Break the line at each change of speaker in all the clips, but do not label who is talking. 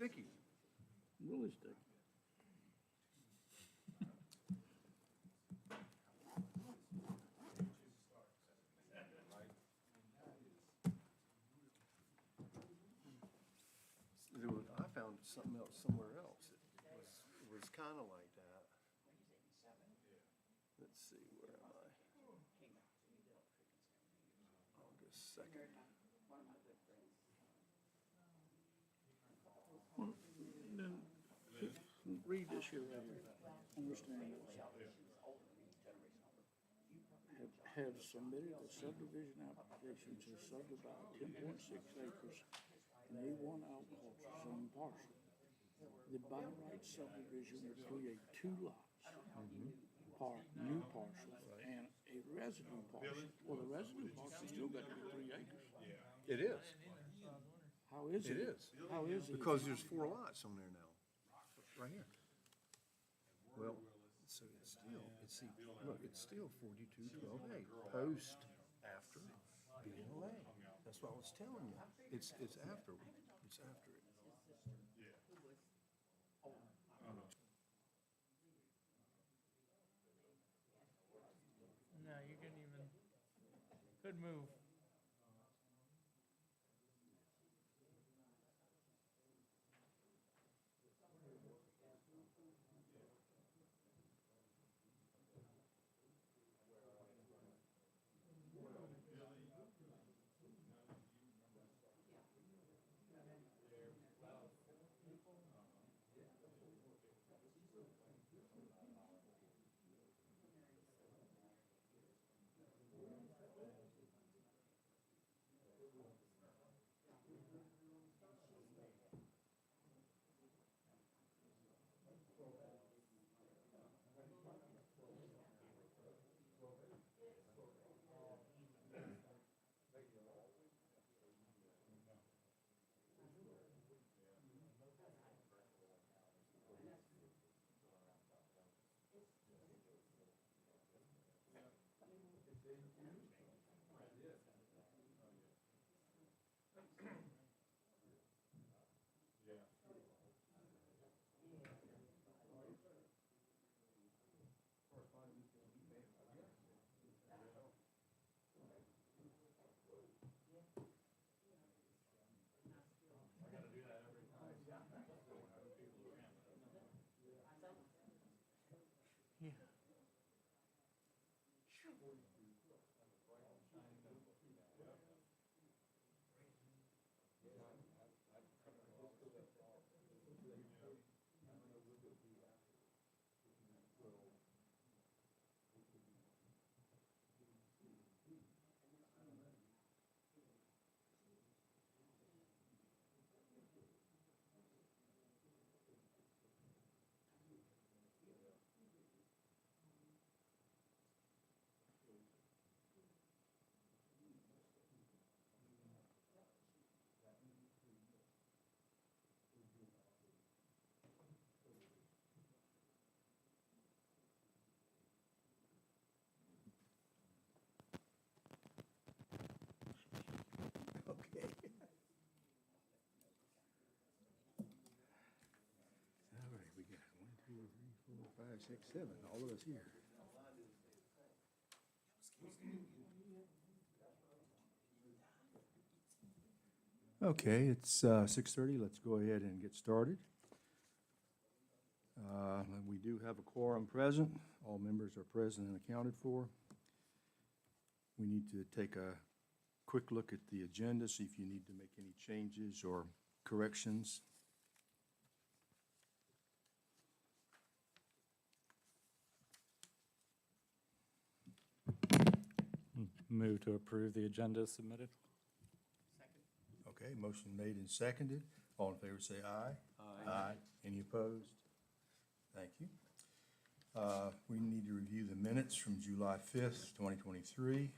sticky.
Really sticky.
I found something else somewhere else. It was kind of like that. Let's see, where am I? August 2nd.
Then read this here right here. Understand this. Have submitted a subdivision application to subdivide 10.6 acres in A1 agriculture zone parcel. The by right subdivision would create two lots, new parcels, and a residue parcel. Well, the residue parcel still got to be 3 acres.
It is.
How is it?
It is.
How is it?
Because there's 4 lots on there now, right here. Well, so it's still, look, it's still 4212A, post, after, BLA. That's what I was telling you. It's after it. It's after it.
No, you couldn't even, could move. Yeah.
Okay. All right, we got 1, 2, 3, 4, 5, 6, 7, all of us here. Okay, it's 6:30. Let's go ahead and get started. We do have a quorum present. All members are present and accounted for. We need to take a quick look at the agenda, see if you need to make any changes or corrections.
Move to approve the agenda submitted.
Okay, motion made and seconded. All in favor say aye. Aye. Any opposed? Thank you. We need to review the minutes from July 5th, 2023.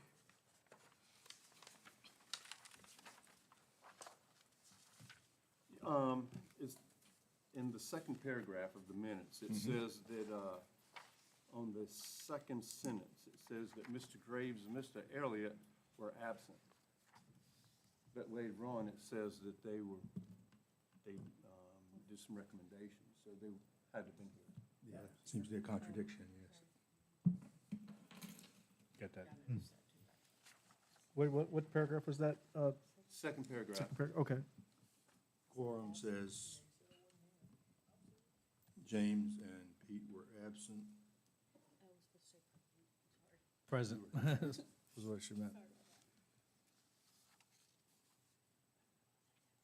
It's in the second paragraph of the minutes, it says that, on the second sentence, it says that Mr. Graves and Mr. Elliott were absent. But later on, it says that they do some recommendations, so they had to be here.
Yeah, seems to be a contradiction, yes.
Got that. Wait, what paragraph was that?
Second paragraph.
Second paragraph, okay.
Quorum says James and Pete were absent.
Present, was what she meant.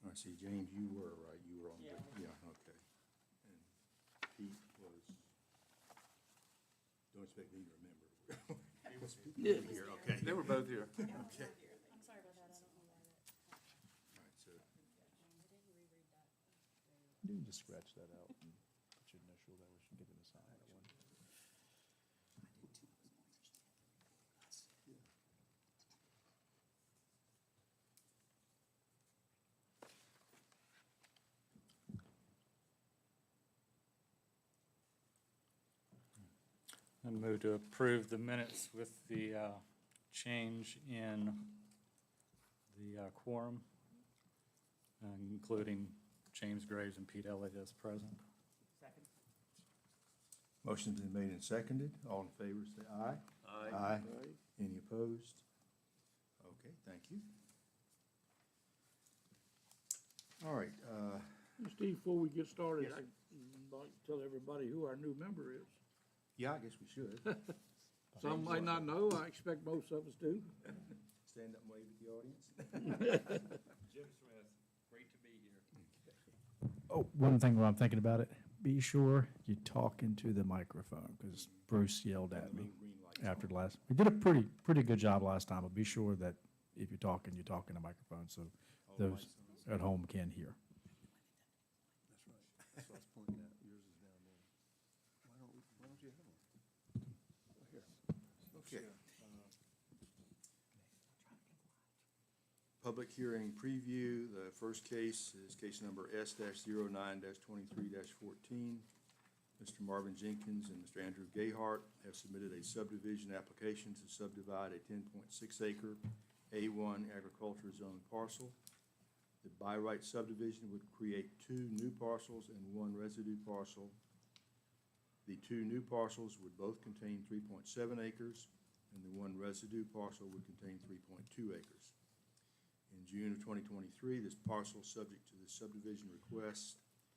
I see, James, you were, right, you were on, yeah, okay. And Pete was, don't expect me to remember.
Yeah.
Here, okay.
They were both here.
Okay.
I'm sorry about that, I don't know why that.
All right, so,
You can just scratch that out and put your initial, that way she can get it assigned that one.
I move to approve the minutes with the change in the quorum, including James Graves and Pete Elliott as present.
Second.
motion's been made and seconded. All in favor, say aye.
Aye.
Aye.
Right.
Any opposed? Okay, thank you. All right,
Steve, before we get started, I'd like to tell everybody who our new member is.
yeah, I guess we should.
Some might not know, I expect most of us do.
Stand up and wave at the audience.
Jim Smith, great to be here.
Oh, one thing while I'm thinking about it, be sure you talk into the microphone, because Bruce yelled at me
Green light.
after the last, we did a pretty good job last time, but be sure that if you're talking, you talk in the microphone, so those at home can hear.
That's right. That's what I was pointing out. Yours is down there. Why don't you have one? Here.
Okay. Public hearing preview, the first case is case number S-09-23-14. Mr. Marvin Jenkins and Mr. Andrew Gayhart have submitted a subdivision application to subdivide a 10.6 acre A1 agriculture zone parcel. The by right subdivision would create 2 new parcels and 1 residue parcel. The 2 new parcels would both contain 3.7 acres, and the 1 residue parcel would contain 3.2 acres. In June of 2023, this parcel, subject to the subdivision request,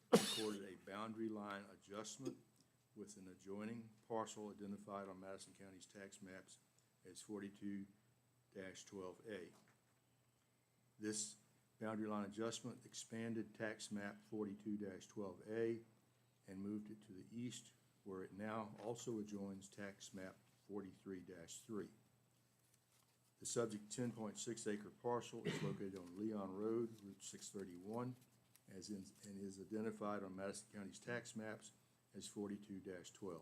recorded a boundary line adjustment with an adjoining parcel identified on Madison County's tax maps as 42-12A. This boundary line adjustment expanded tax map 42-12A and moved it to the east, where it now also adjoins tax map 43-3. The subject 10.6 acre parcel is located on Leon Road, Route 631, and is identified on Madison County's tax maps as 42-12.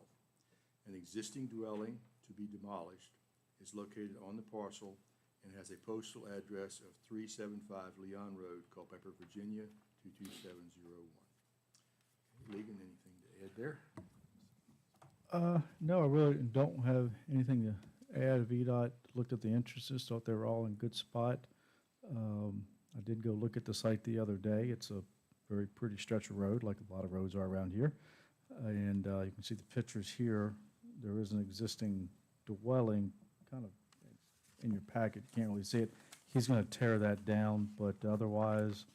An existing dwelling to be demolished is located on the parcel and has a postal address of 375 Leon Road, Culpeper, Virginia, 22701. Legan, anything to add there?
No, I really don't have anything to add. VDOT looked at the entrances, thought they were all in good spot. I did go look at the site the other day. It's a very pretty stretch of road, like a lot of roads are around here. And you can see the pictures here. There is an existing dwelling, kind of in your packet, you can't really see it. He's gonna tear that down, but otherwise,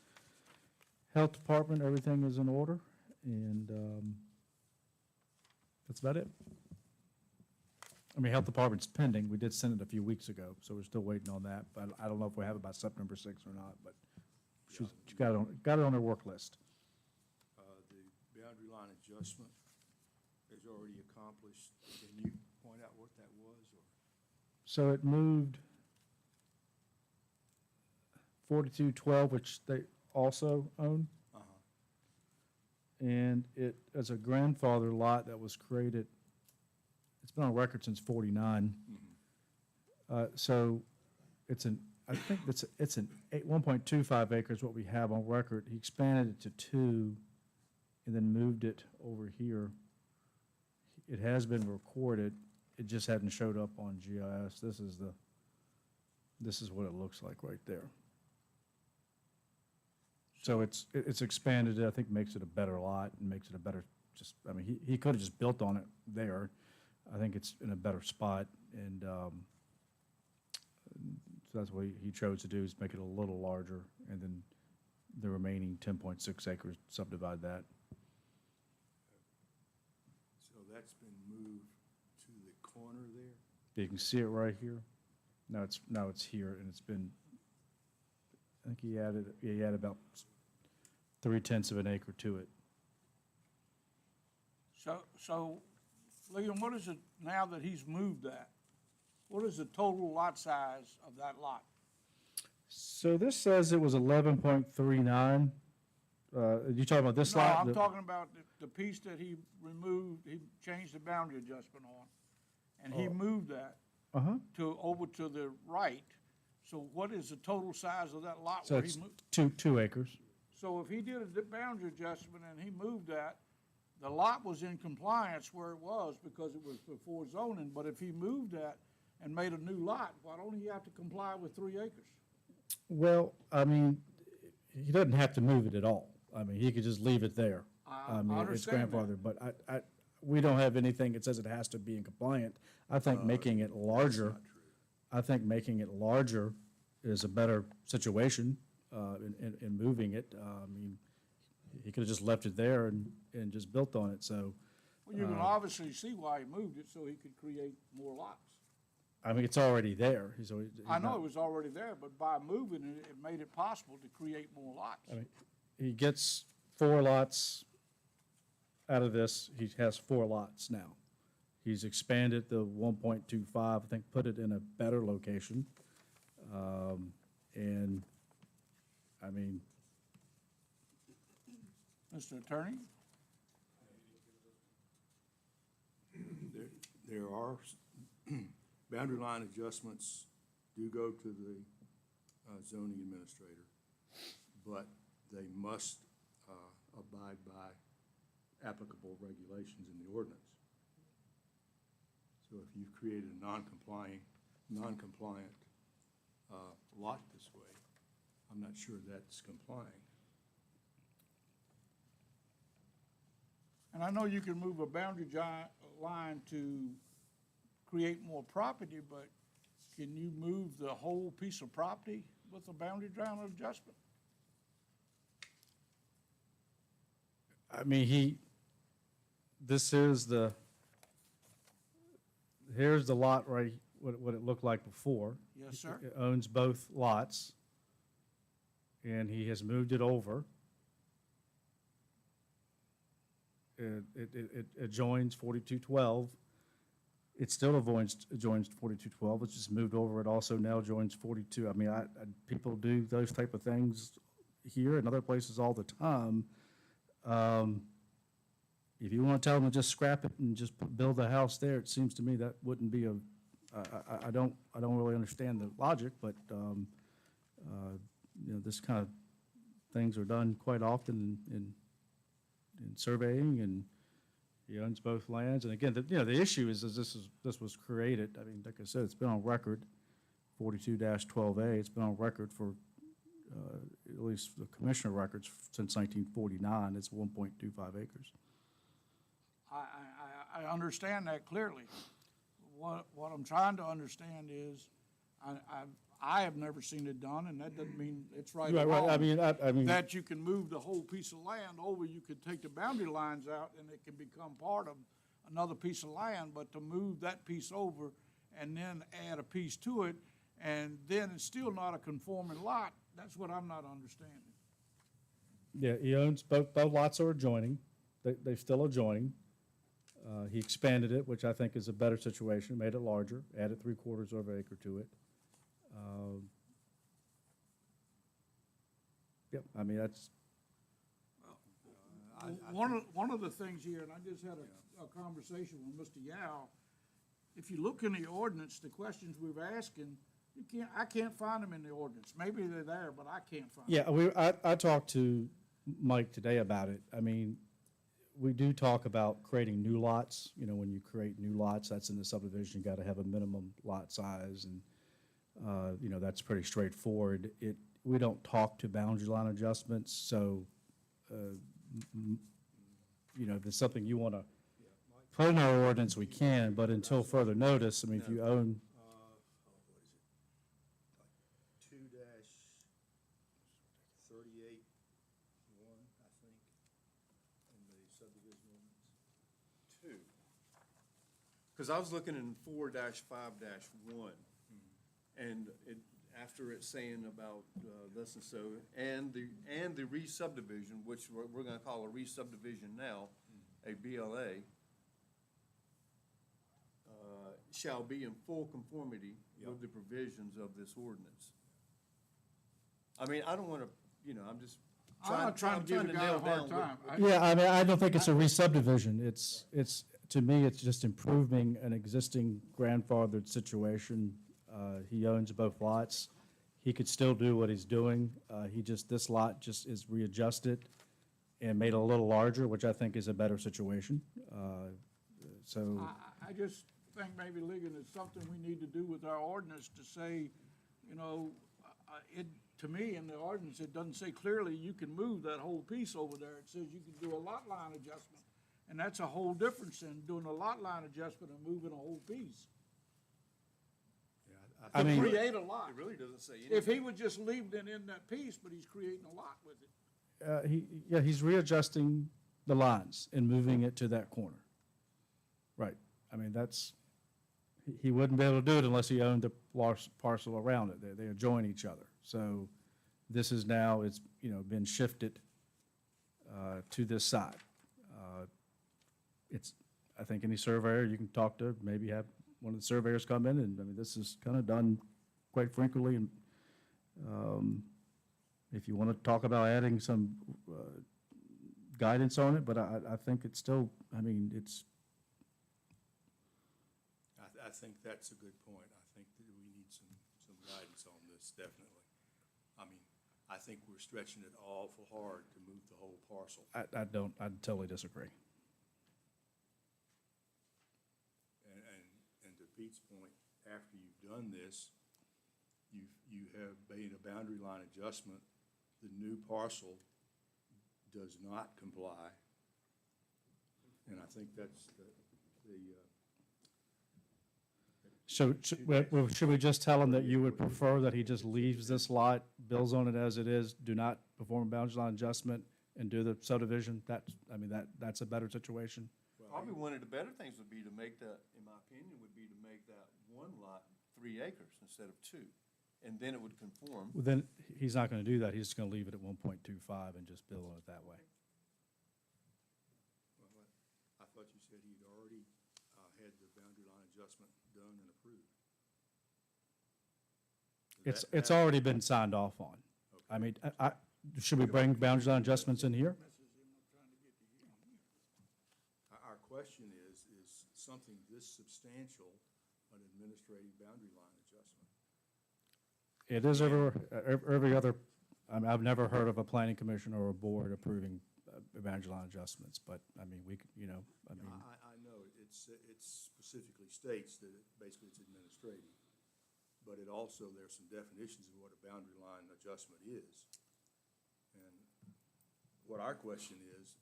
Health Department, everything is in order, and that's about it. I mean, Health Department's pending, we did send it a few weeks ago, so we're still waiting on that, but I don't know if we have it by September 6th or not, but she got it on her work list.
The boundary line adjustment is already accomplished. Can you point out what that was, or?
So it moved 4212, which they also own, and it, as a grandfather lot that was created, it's been on record since 49. So it's an, I think it's an 1.25 acres, what we have on record. He expanded it to 2 and then moved it over here. It has been recorded, it just hadn't showed up on GIS. This is what it looks like right there. So it's expanded, it, I think makes it a better lot and makes it a better, just, I mean, he could have just built on it there. I think it's in a better spot, and, so that's what he chose to do, is make it a little larger, and then the remaining 10.6 acres, subdivide that.
So that's been moved to the corner there?
You can see it right here. Now it's here, and it's been, I think he added about 0.3 of an acre to it.
So, Liam, what is it, now that he's moved that, what is the total lot size of that lot?
So this says it was 11.39. You talking about this
No,
lot?
I'm talking about the piece that he removed, he changed the boundary adjustment on, and he moved that
Uh-huh.
over to the right. So what is the total size of that lot
So
where he
it's
moved?
2 acres.
So if he did a boundary adjustment and he moved that, the lot was in compliance where it was because it was before zoning, but if he moved that and made a new lot, why don't he have to comply with 3 acres?
Well, I mean, he doesn't have to move it at all. I mean, he could just leave it there.
I
mean, it's
understand that.
grandfathered, but we don't have anything that says it has to be in compliant. I think making it larger, I think making it larger is a better situation, in moving it. I mean, he could have just left it there and just built on it, so.
Well, you can obviously see why he moved it, so he could create more lots.
I mean, it's already there. He's
I know
not-
it was already there, but by moving it, it made it possible to create more lots.
I mean, he gets 4 lots out of this. He has 4 lots now. He's expanded the 1.25, I think, put it in a better location. And, I mean,
Mr. Attorney?
There are, boundary line adjustments do go to the zoning administrator, but they must abide by applicable regulations in the ordinance. So if you've created a non-compliant lot this way, I'm not sure that's complying.
And I know you can move a boundary line to create more property, but can you move the whole piece of property with a boundary line adjustment?
I mean, here's the lot right, what it looked like before.
Yes, sir.
It owns both lots, and he has moved it over. It adjoins 4212. It still adjoins 4212. It's just moved over. It also now joins 42. I mean, people do those type of things here and other places all the time. If you want to tell them to just scrap it and just build a house there, it seems to me that wouldn't be I don't really understand the logic, but, you know, this kind of things are done quite often in surveying, and he owns both lands. And again, the issue is this was created, I mean, like I said, it's been on record, 42-12A, it's been on record for, at least the commissioner records since 1949, it's 1.25 acres.
I understand that clearly. What I'm trying to understand is, I have never seen it done, and that doesn't mean it's right or
Right,
wrong.
I mean.
That you can move the whole piece of land over, you could take the boundary lines out, and it can become part of another piece of land, but to move that piece over and then add a piece to it, and then it's still not a conforming lot, that's what I'm not understanding.
Yeah, he owns, both lots are adjoining, they're still adjoining. He expanded it, which I think is a better situation, made it larger, added 3/4 of an acre to it. Yep, I mean, that's,
One of the things here, and I just had a conversation with Mr. Yao, if you look in the ordinance, the questions we've asking, I can't find them in the ordinance. Maybe they're there, but I can't find them.
yeah, I talked to Mike today about it. I mean, we do talk about creating new lots. You know, when you create new lots, that's in the subdivision, you gotta have a minimum lot size, and, you know, that's pretty straightforward. we don't talk to boundary line adjustments, so, you know, if it's something you want to put in our ordinance, we can, but until further notice, I mean, if you own,
what is it? Like 2-38 1, I think, in the subdivision ordinance.
Two. Because I was looking in 4-5-1, and it, after it's saying about this and so, and the re-subdivision, which we're gonna call a re-subdivision now, a BLA, shall be in full conformity with the provisions of this ordinance. I mean, I don't wanna, you know, I'm just
I'm not trying to give the guy
nail
a hard
down
time.
yeah, I mean, I don't think it's a re-subdivision. It's, to me, it's just improving an existing grandfathered situation. He owns both lots. He could still do what he's doing. This lot just is readjusted and made a little larger, which I think is a better situation. So,
I just think maybe, Ligon, it's something we need to do with our ordinance to say, you know, to me, in the ordinance, it doesn't say clearly you can move that whole piece over there. It says you can do a lot line adjustment, and that's a whole difference than doing a lot line adjustment and moving a whole piece.
Yeah,
I mean,
Create a lot.
It really doesn't say anything.
If he would just leave it in that piece, but he's creating a lot with it.
he's readjusting the lines and moving it to that corner. Right. I mean, he wouldn't be able to do it unless he owned the large parcel around it. They adjoin each other. So this is now, it's, you know, been shifted to this side. I think any surveyor you can talk to, maybe have one of the surveyors come in, and, I mean, this is kind of done quite frequently, and if you want to talk about adding some guidance on it, but I think it's still, I mean, it's,
I think that's a good point. I think that we need some guidance on this, definitely. I mean, I think we're stretching it awful hard to move the whole parcel.
I totally disagree.
And to Pete's point, after you've done this, you have made a boundary line adjustment. The new parcel does not comply. And I think that's
So should we just tell him that you would prefer that he just leaves this lot, builds on it as it is, do not perform a boundary line adjustment, and do the subdivision? That's a better situation.
Probably one of the better things would be to make that, in my opinion, would be to make that one lot 3 acres instead of 2. And then it would conform.
Well, then, he's not gonna do that. He's just gonna leave it at 1.25 and just build on it that way.
Well, I thought you said he'd already had the boundary line adjustment done and approved.
It's already been signed off on.
Okay.
I mean, should we bring boundary line adjustments in here?
Our question is something this substantial an administrative boundary line adjustment?
It is every other, I mean, I've never heard of a planning commission or a board approving boundary line adjustments, but, I mean, we could, you know, I mean.
I know, it specifically states that basically it's administrative, but it also, there's some definitions of what a boundary line adjustment is. And what our question is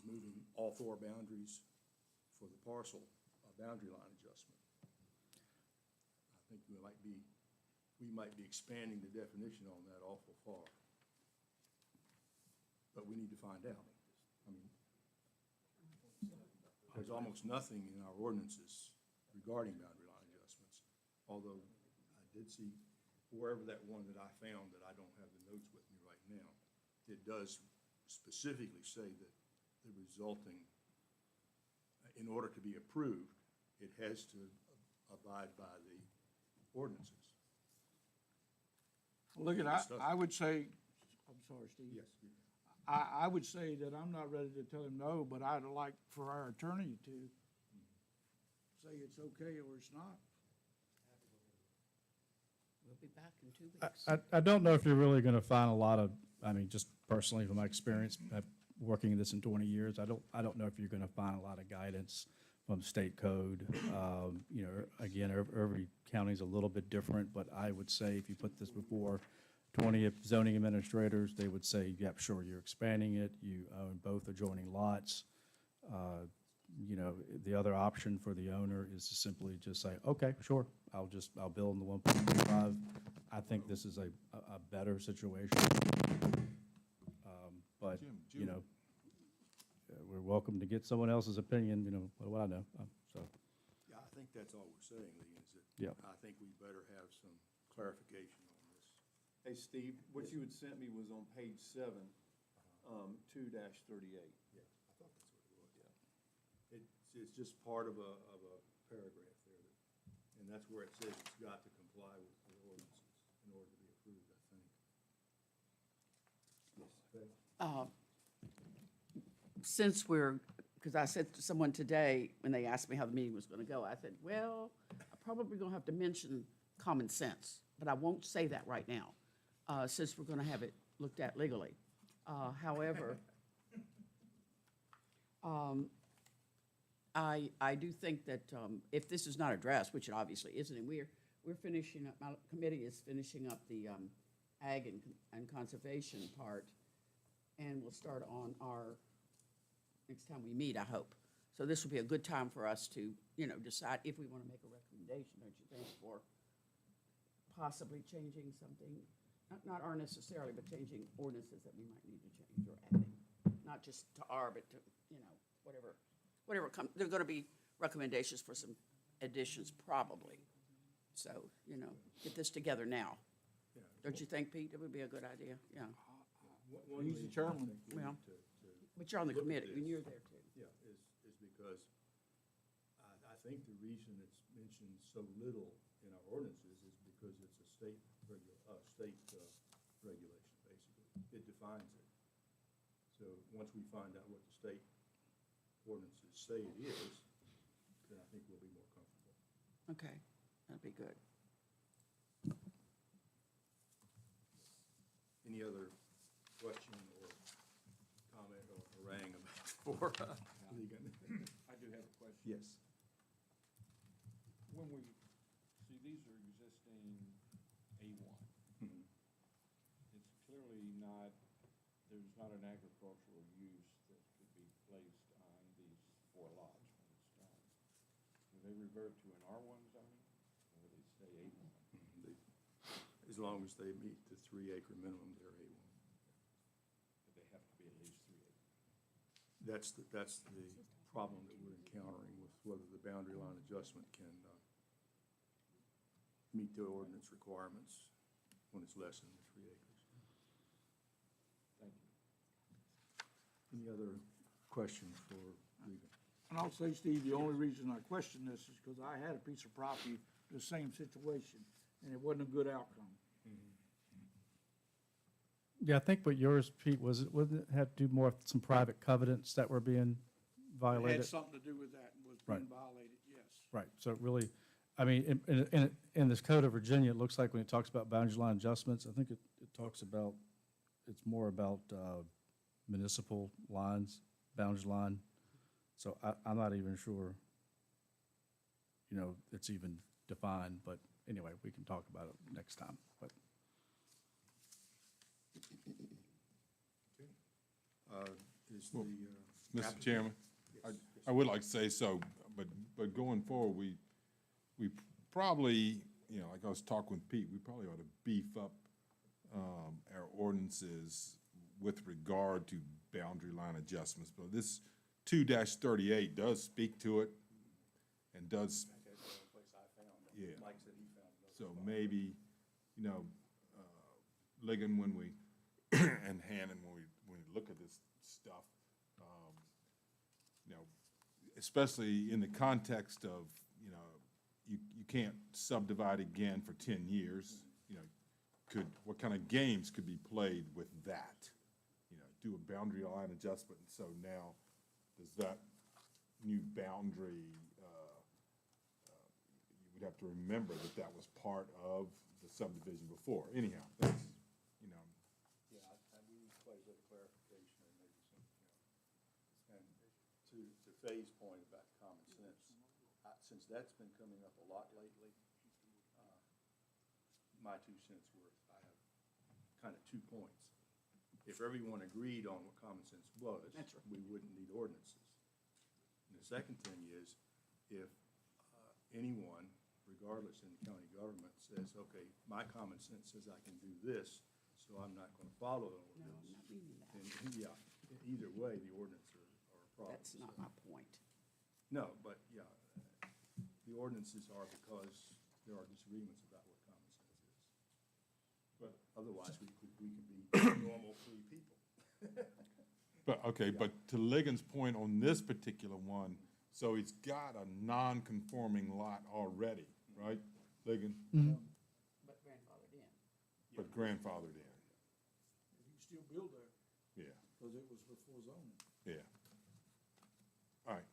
moving all 4 boundaries for the parcel, a boundary line adjustment. I think we might be expanding the definition on that awful far. But we need to find out. I mean, there's almost nothing in our ordinances regarding boundary line adjustments, although I did see wherever that one that I found that I don't have the notes with me right now, it does specifically say that the resulting, in order to be approved, it has to abide by the ordinances.
Look at, I would say, I'm sorry, Steve.
Yes.
I would say that I'm not ready to tell him no, but I'd like for our attorney to say it's okay or it's not.
We'll be back in 2 weeks.
I don't know if you're really gonna find a lot of, I mean, just personally from my experience, working this in 20 years, I don't know if you're gonna find a lot of guidance from state code. You know, again, every county's a little bit different, but I would say if you put this before 20 zoning administrators, they would say, yep, sure, you're expanding it, you own both adjoining lots. You know, the other option for the owner is to simply just say, okay, sure, I'll build in the 1.25. I think this is a better situation. But, you know, we're welcome to get someone else's opinion, you know, what do I know? So,
Yeah, I think that's all we're saying, Lee, is that
Yeah.
I think we better have some clarification on this.
Hey, Steve, what you had sent me was on page 7, 2-38.
Yeah, I thought that's what it was. Yeah. It's just part of a paragraph there, and that's where it says it's got to comply with the ordinances in order to be approved, I think. Yes, Becky?
Since because I said to someone today, when they asked me how the meeting was going to go, I said, well, I'm probably going to have to mention common sense, but I won't say that right now, since we're going to have it looked at legally. However, I do think that if this is not addressed, which it obviously isn't, and we're finishing up, my committee is finishing up the ag and conservation part, and we'll start on our next time we meet, I hope. So this will be a good time for us to, you know, decide if we want to make a recommendation, don't you think, for possibly changing something, not our necessarily, but changing ordinances that we might need to change or adding, not just to our, but to, you know, whatever comes. There are going to be recommendations for some additions probably. So, you know, get this together now.
Yeah.
Don't you think, Pete? It would be a good idea, yeah.
He's the chairman.
Well, but you're on the committee, and you're there too.
Yeah, is because I think the reason it's mentioned so little in our ordinances is because it's a state regulation, basically. It defines it. So once we find out what the state ordinances say it is, then I think we'll be more comfortable.
Okay, that'd be good.
Any other question or comment or harangue about for Ligon?
I do have a question.
Yes.
When we, see, these are existing A1.
Mhm.
It's clearly not, there's not an agricultural use that could be placed on these 4 lots when it's done. Will they revert to an R1 zoning, or will they stay A1?
As long as they meet the 3-acre minimum, they're A1.
But they have to be at least 3 acres.
That's the problem that we're encountering with whether the boundary line adjustment can meet the ordinance requirements when it's less than the 3 acres.
Thank you.
Any other questions for Regan?
And I'll say, Steve, the only reason I question this is because I had a piece of property, the same situation, and it wasn't a good outcome.
yeah, I think what yours, Pete, wouldn't it have to do more with some private covenants that were being
It
violated?
had something to do with that and was being violated, yes.
Right, so it really, I mean, in this code of Virginia, it looks like when it talks about boundary line adjustments, I think it talks about, it's more about municipal lines, boundary line. So I'm not even sure, you know, it's even defined, but anyway, we can talk about it next time, but.
Is the,
Mr. Chairman,
yes.
I would like to say so, but going forward, we probably, you know, like I was talking with Pete, we probably ought to beef up our ordinances with regard to boundary line adjustments. But this 2-38 does speak to it and does,
That's the only place I found it.
Yeah.
Mike said he found it.
so maybe, you know, Ligon, when we, and Hannon, when we look at this stuff, you know, especially in the context of, you know, you can't subdivide again for 10 years, you know, what kind of games could be played with that? You know, do a boundary line adjustment, and so now, does that new boundary, you would have to remember that that was part of the subdivision before. Anyhow, that's, you know,
Yeah, we need quite a bit of clarification and maybe some, you know. And to Faye's point about common sense, since that's been coming up a lot lately, my 2 cents worth. I have kind of 2 points. If everyone agreed on what common sense was,
That's right.
we wouldn't need ordinances. And the second thing is, if anyone, regardless in the county government, says, okay, my common sense says I can do this, so I'm not going to follow the
No,
ordinance.
I'm not meaning that.
And, yeah, either way, the ordinance are a problem.
That's not my point.
No, but, yeah, the ordinances are because there are disagreements about what common sense is. But otherwise, we could be normal, free people.
But, okay, but to Ligon's point on this particular one, so it's got a non-conforming lot already, right, Ligon?
But grandfathered in.
But grandfathered in,
You can still build there,
yeah,
because it was before zoning.
yeah. All right,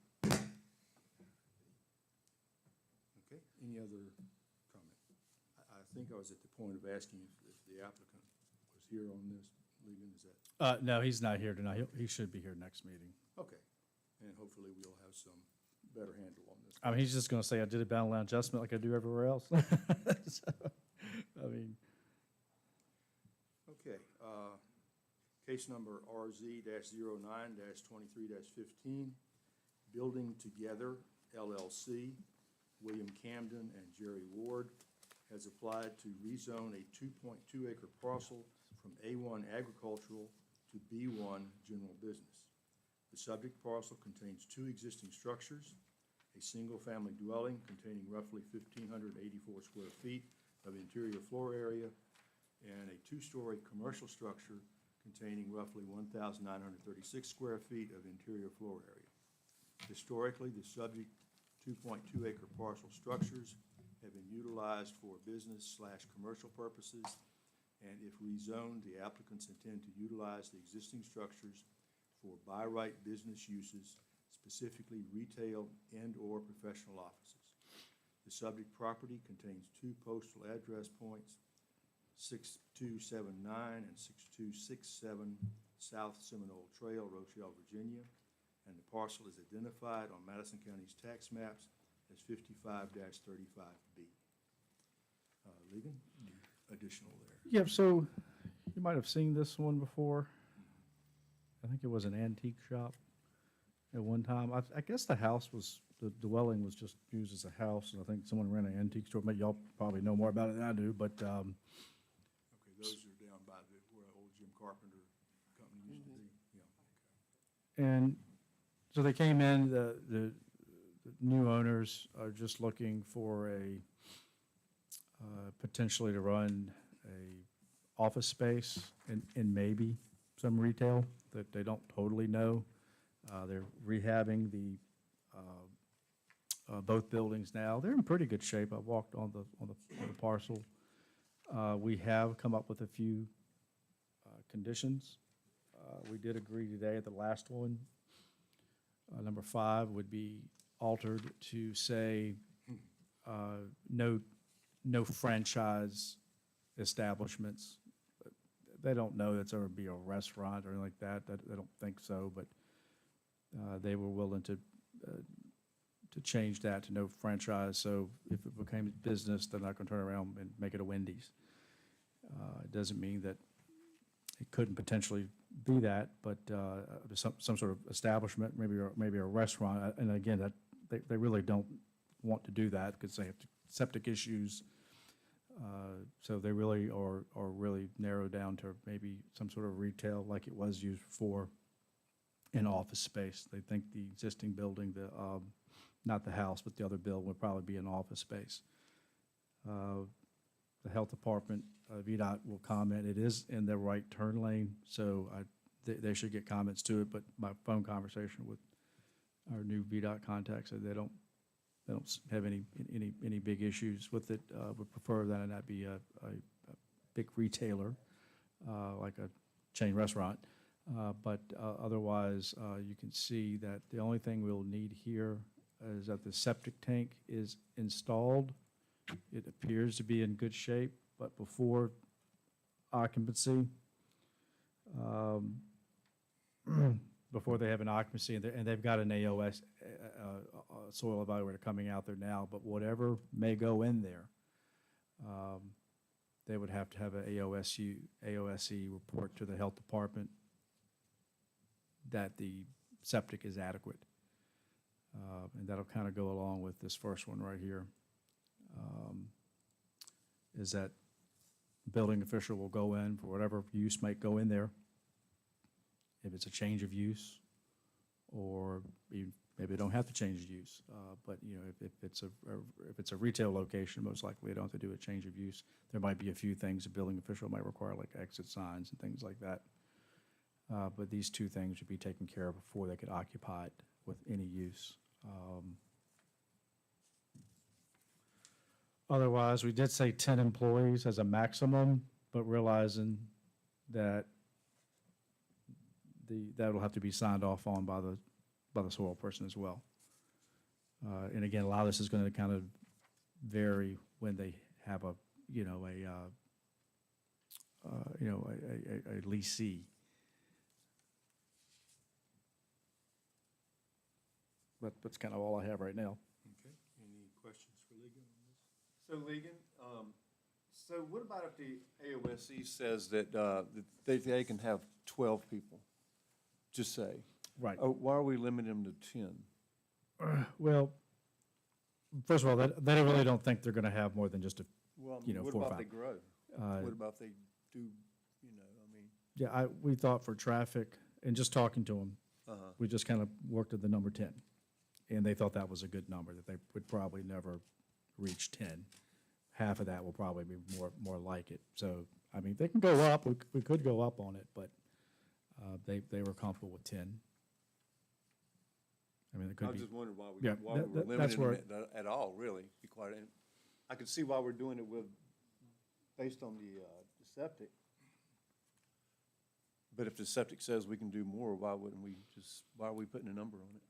Okay, any other comment? I think I was at the point of asking if the applicant was here on this, Ligon, is that?
No, he's not here tonight. He should be here next meeting.
Okay, and hopefully we'll have some better handle on this.
I mean, he's just gonna say I did a bound line adjustment like I do everywhere else. So, I mean,
Okay, case number RZ-09-23-15, Building Together LLC, William Camden and Jerry Ward, has applied to rezone a 2.2 acre parcel from A1 agricultural to B1 general business. The subject parcel contains 2 existing structures, a single-family dwelling containing roughly 1,584 square feet of interior floor area, and a 2-story commercial structure containing roughly 1,936 square feet of interior floor area. Historically, the subject 2.2 acre parcel structures have been utilized for business/commercial purposes, and if rezoned, the applicants intend to utilize the existing structures for by right business uses, specifically retail and/or professional offices. The subject property contains 2 postal address points, 6279 and 6267 South Seminole Trail, Rochelle, Virginia, and the parcel is identified on Madison County's tax maps as 55-35B. Ligon, additional there.
yeah, so you might have seen this one before. I think it was an antique shop at one time. I guess the house was, the dwelling was just used as a house, and I think someone ran an antique store. But y'all probably know more about it than I do, but,
Okay, those are down by where old Jim Carpenter company used to be. Yeah, okay.
and so they came in, the new owners are just looking for a, potentially to run a office space and maybe some retail that they don't totally know. They're rehabbing the, both buildings now. They're in pretty good shape. I walked on the parcel. We have come up with a few conditions. We did agree today at the last one. Number 5 would be altered to say, no franchise establishments. They don't know that's ever be a restaurant or anything like that. They don't think so, but they were willing to change that to no franchise. So if it became a business, they're not going to turn around and make it a Wendy's. It doesn't mean that it couldn't potentially be that, but some sort of establishment, maybe a restaurant. And again, that they really don't want to do that because they have septic issues. So they really are really narrowed down to maybe some sort of retail like it was used for in office space. They think the existing building, not the house, but the other building would probably be an office space. The health department, VDOT will comment, it is in the right turn lane, so they should get comments to it, but my phone conversation with our new VDOT contact said they don't have any big issues with it. Would prefer that it not be a big retailer, like a chain restaurant. But otherwise, you can see that the only thing we'll need here is that the septic tank is installed. It appears to be in good shape, but before occupancy, before they have an occupancy, and they've got an AOS, soil evaluator coming out there now, but whatever may go in there, they would have to have a AOSE report to the health department that the septic is adequate. And that'll kind of go along with this first one right here. Is that building official will go in for whatever use might go in there. If it's a change of use, or maybe they don't have to change the use. But, you know, if it's a retail location, most likely they don't have to do a change of use. There might be a few things a building official might require, like exit signs and things like that. But these two things would be taken care of before they could occupy it with any use. Otherwise, we did say 10 employees as a maximum, but realizing that that'll have to be signed off on by the soil person as well. And again, a lot of this is going to kind of vary when they have a leasee. But that's kind of all I have right now.
Okay, any questions for Ligon on this?
So Ligon, so what about if the AOSE says that, they can have 12 people? Just say.
Right.
Oh, why are we limiting them to 10?
Well, first of all, they really don't think they're going to have more than just a,
Well,
you know,
what
4 or
about
5.
they grow? What about they do, you know, I mean?
Yeah, we thought for traffic, and just talking to them,
Uh-huh.
we just kind of worked at the number 10. And they thought that was a good number, that they would probably never reach 10. Half of that will probably be more like it. So, I mean, they can go up, we could go up on it, but they were comfortable with 10. I mean, it
I
could
was
be,
just wondering why
Yeah,
we were
that's
limiting
where
them at all, really, to be quite, and I could see why we're doing it based on the septic. But if the septic says we can do more, why are we putting a number on it?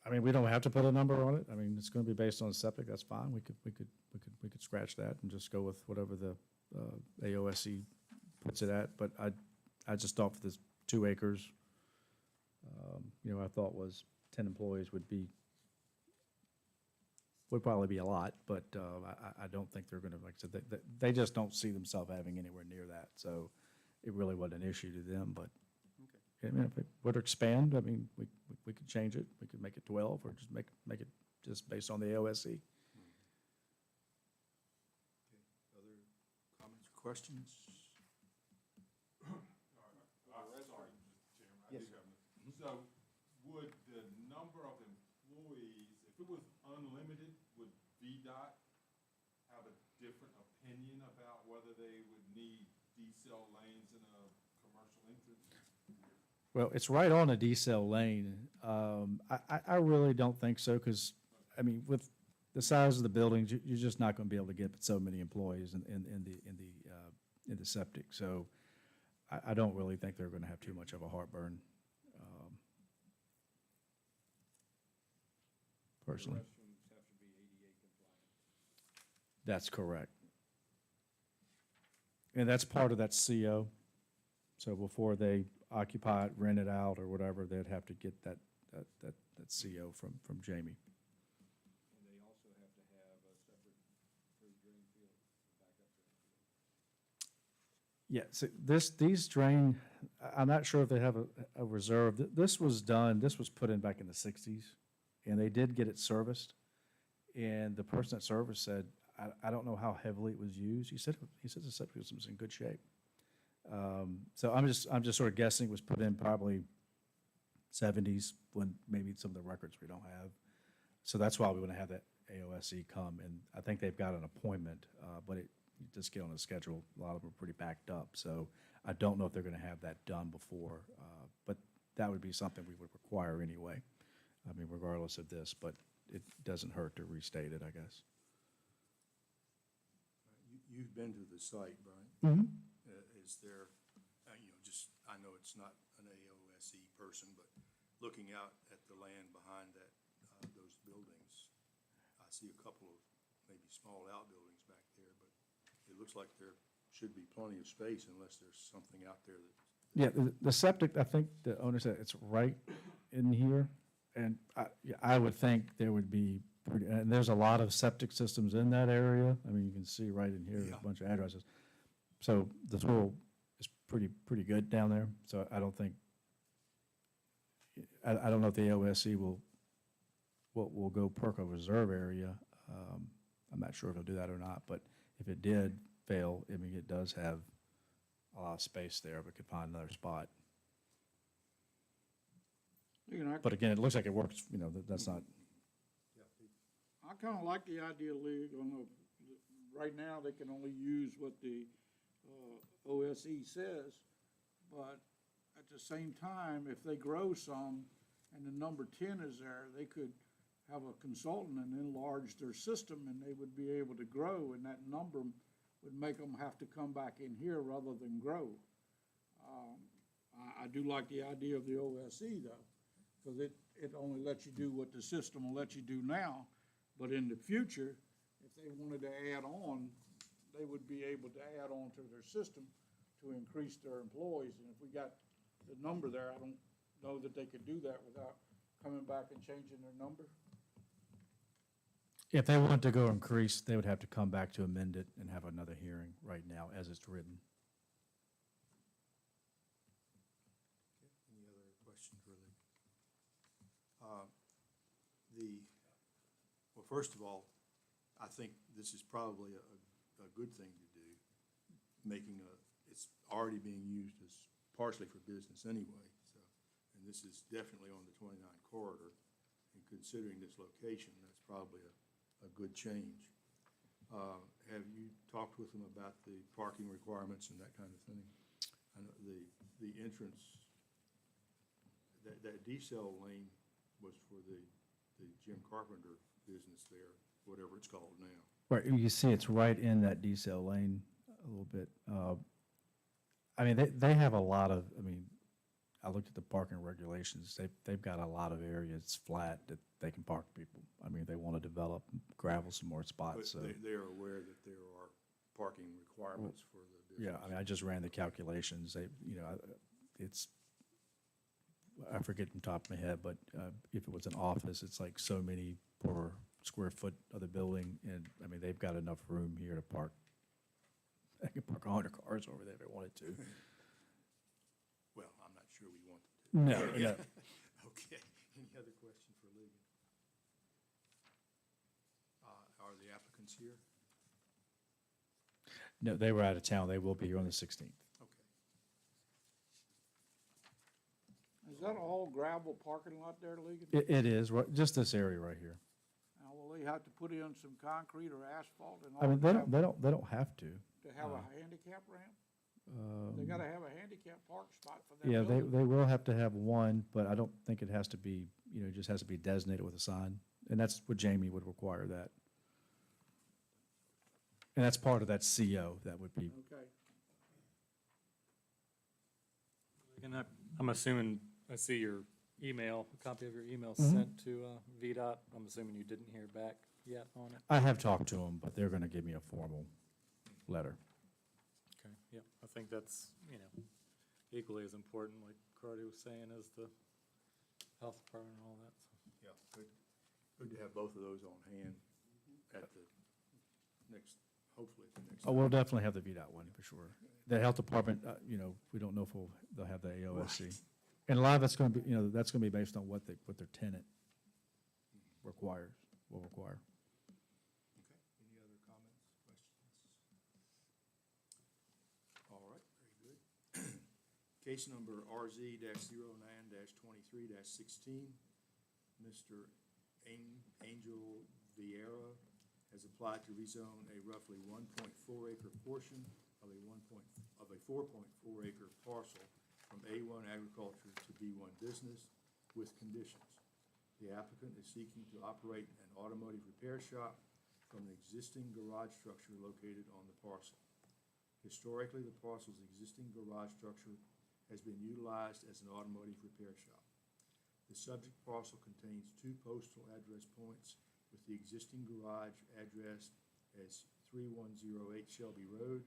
I mean, we don't have to put a number on it. I mean, it's going to be based on septic, that's fine. We could scratch that and just go with whatever the AOSE puts it at. But I just thought for this 2 acres, you know, I thought was 10 employees would probably be a lot, but I don't think they're going to, like I said, they just don't see themselves having anywhere near that. So it really wasn't an issue to them, but I mean, if it were to expand, I mean, we could change it. We could make it 12 or just make it just based on the AOSE.
Okay, other comments or questions?
Yes, sir. So would the number of employees, if it was unlimited, would VDOT have a different opinion about whether they would need decel lanes in a commercial entrance?
Well, it's right on a decel lane. I really don't think so, because, I mean, with the size of the buildings, you're just not going to be able to get so many employees in the septic. So I don't really think they're going to have too much of a heartburn, personally.
Restrooms have to be ADA compliant.
That's correct. And that's part of that CO. So before they occupy it, rent it out, or whatever, they'd have to get that CO from Jamie.
And they also have to have a separate approved drain field, backup drain field.
Yeah, so these drain, I'm not sure if they have a reserve. This was put in back in the 60s, and they did get it serviced. And the person that serviced said, I don't know how heavily it was used. He said the septic system was in good shape. So I'm just sort of guessing it was put in probably 70s, when maybe some of the records we don't have. So that's why we want to have that AOSE come, and I think they've got an appointment, but you just get on the schedule. A lot of them are pretty backed up, so I don't know if they're going to have that done before, but that would be something we would require anyway. I mean, regardless of this, but it doesn't hurt to restate it, I guess.
You've been to the site, Brian.
Mm-hmm.
Is there, I know it's not an AOSE person, but looking out at the land behind those buildings, I see a couple of maybe small outbuildings back there, but it looks like there should be plenty of space unless there's something out there that.
Yeah, the septic, I think the owner said it's right in here, and I would think there would be pretty, and there's a lot of septic systems in that area. I mean, you can see right in here,
Yeah.
a bunch of addresses. So the soil is pretty good down there, so I don't think, I don't know if the OSC will go Perko Reserve area. I'm not sure if it'll do that or not, but if it did fail, I mean, it does have a lot of space there, but could find another spot.
You know,
But again, it looks like it works, you know, that's not,
I kinda like the idea, League, on the, right now, they can only use what the, OSE says, but at the same time, if they grow some, and the number 10 is there, they could have a consultant and enlarge their system, and they would be able to grow, and that number would make them have to come back in here rather than grow. I do like the idea of the OSE though, because it only lets you do what the system will let you do now, but in the future, if they wanted to add on, they would be able to add on to their system to increase their employees, and if we got the number there, I don't know that they could do that without coming back and changing their number.
if they wanted to go increase, they would have to come back to amend it and have another hearing right now as it's written.
Any other questions, really? Well, first of all, I think this is probably a good thing to do, it's already being used as partially for business anyway, so, and this is definitely on the 29 corridor, and considering this location, that's probably a good change. Have you talked with them about the parking requirements and that kind of thing? I know the entrance, that decel lane was for the Jim Carpenter business there, whatever it's called now.
Right, you see it's right in that decel lane a little bit. I mean, they have a lot of, I mean, I looked at the parking regulations, they've got a lot of areas flat that they can park people. I mean, they want to develop, gravel some more
But
spots, so.
they're aware that there are parking requirements for the business.
Yeah, I mean, I just ran the calculations, it's, I forget from the top of my head, but if it was an office, it's like so many per square foot of the building, and, I mean, they've got enough room here to park. They can park 100 cars over there if they wanted to.
Well, I'm not sure we want them to.
No, no.
Okay, any other question for Ligon? Are the applicants here?
No, they were out of town, they will be here on the 16th.
Okay.
Is that all gravel parking lot there, League?
It is, just this area right here.
Now, will they have to put in some concrete or asphalt and all?
I mean,
to have-
they don't have to.
To have a handicap ramp? They gotta have a handicap park spot for that
Yeah,
building.
they will have to have one, but I don't think it has to be, it just has to be designated with a sign. And that's what Jamie would require that. And that's part of that CO, that would be,
Okay.
And I'm assuming, I see your email, a copy of your email
Mhm.
sent to VDOT. I'm assuming you didn't hear back yet on it?
I have talked to them, but they're gonna give me a formal letter.
Okay, yeah, I think that's, equally as important, like Cardi was saying, as the health department and all that, so.
Yeah, good to have both of those on hand at the next, hopefully at the next.
Oh, we'll definitely have the VDOT one for sure. The health department, we don't know if they'll have the AOSC.
Right.
And a lot of it's gonna be, that's gonna be based on what their tenant will require.
Okay, any other comments, questions? All right, very good. Case number RZ-09-23-16, Mr. Angel Vieira has applied to rezone a roughly 1.4 acre portion of a 4.4 acre parcel from A1 agriculture to B1 business with conditions. The applicant is seeking to operate an automotive repair shop from an existing garage structure located on the parcel. Historically, the parcel's existing garage structure has been utilized as an automotive repair shop. The subject parcel contains 2 postal address points, with the existing garage addressed as 3108 Shelby Road,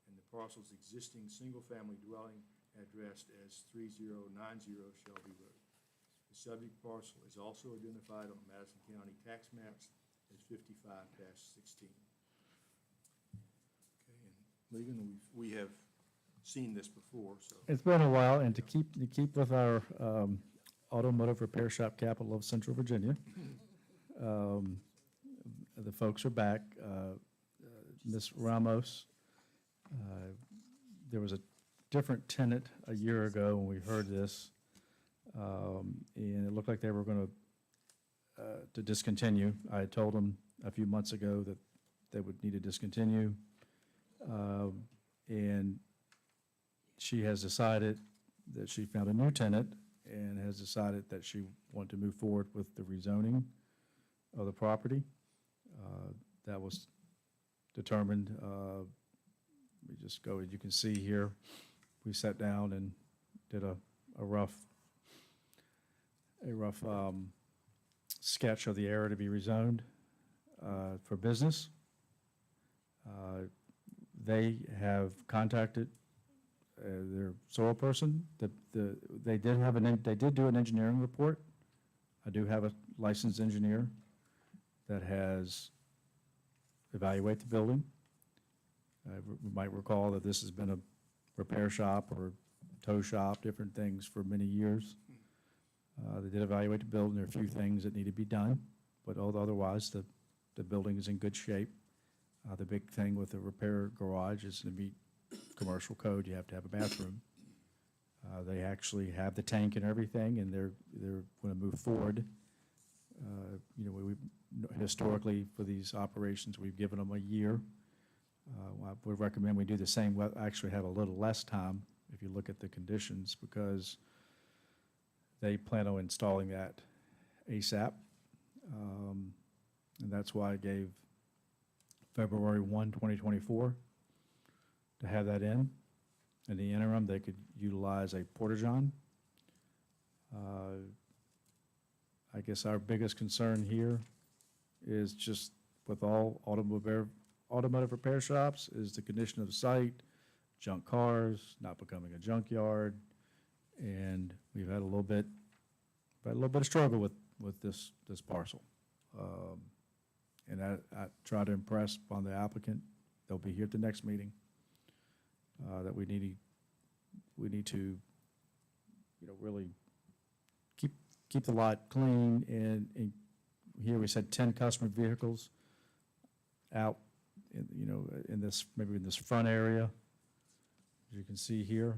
and the parcel's existing single-family dwelling addressed as 3090 Shelby Road. The subject parcel is also identified on Madison County tax maps as 55-16. Okay, and Ligon, we have seen this before, so.
It's been a while, and to keep with our automotive repair shop capital of Central Virginia, the folks are back. Ms. Ramos, there was a different tenant a year ago when we heard this, and it looked like they were going to discontinue. I had told them a few months ago that they would need to discontinue, and she has decided that she found a new tenant and has decided that she wanted to move forward with the rezoning of the property. That was determined. We just go, as you can see here, we sat down and did a rough sketch of the area to be rezoned for business. They have contacted their soil person. They did do an engineering report. I do have a licensed engineer that has evaluated the building. You might recall that this has been a repair shop or tow shop, different things for many years. They did evaluate the building. There are a few things that need to be done, but otherwise the building is in good shape. The big thing with the repair garage is to meet commercial code, you have to have a bathroom. They actually have the tank and everything, and they're going to move forward. You know, we historically for these operations, we've given them a year. I would recommend we do the same. Well, actually have a little less time if you look at the conditions, because they plan on installing that ASAP. And that's why I gave February 1, 2024 to have that in. In the interim, they could utilize a porta-john. I guess our biggest concern here is just with all automotive repair shops is the condition of the site, junk cars, not becoming a junkyard, and we've had a little bit of struggle with this parcel. And I try to impress upon the applicant. They'll be here at the next meeting. That we need to, you know, really keep the lot clean, and here we said 10 customer vehicles out in, you know, in this, maybe in this front area, as you can see here,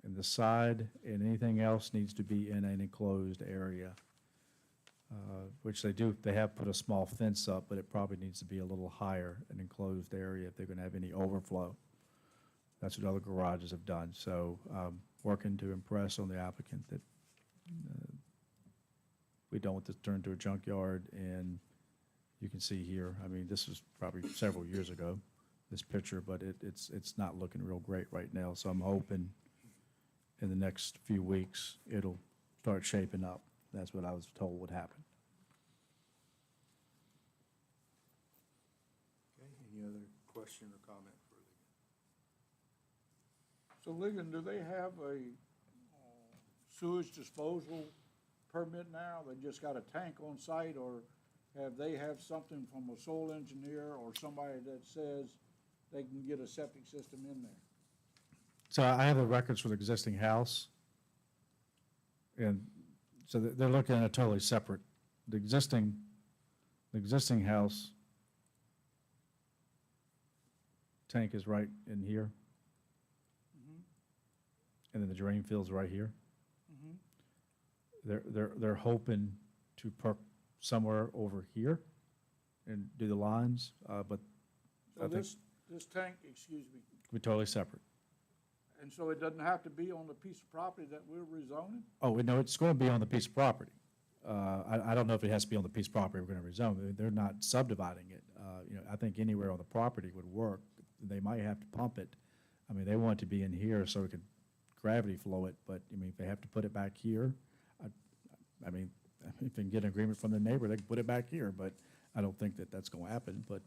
in the side, and anything else needs to be in an enclosed area, which they have put a small fence up, but it probably needs to be a little higher, an enclosed area if they're going to have any overflow. That's what other garages have done. So working to impress on the applicant that we don't want this turned into a junkyard. And you can see here, I mean, this was probably several years ago, this picture, but it's not looking real great right now. So I'm hoping in the next few weeks, it'll start shaping up. That's what I was told would happen.
Okay, any other question or comment for
So Ligon, do they have a sewage disposal permit now? They just got a tank on site, or have something from a soil engineer or somebody that says they can get a septic system in there?
So I have the records for the existing house. And so they're looking at a totally separate, the existing house tank is right in here. And then the drain field's right here. They're hoping to park somewhere over here and do the lines, but
So
I think
this tank, excuse me,
we're totally separate.
and so it doesn't have to be on the piece of property that we're rezoning?
Oh, no, it's going to be on the piece of property. I don't know if it has to be on the piece of property we're going to rezone. They're not subdividing it. You know, I think anywhere on the property would work. They might have to pump it. I mean, they want it to be in here so we could gravity flow it, but I mean, if they have to put it back here, I mean, if they can get an agreement from the neighbor, they can put it back here, but I don't think that that's going to happen. But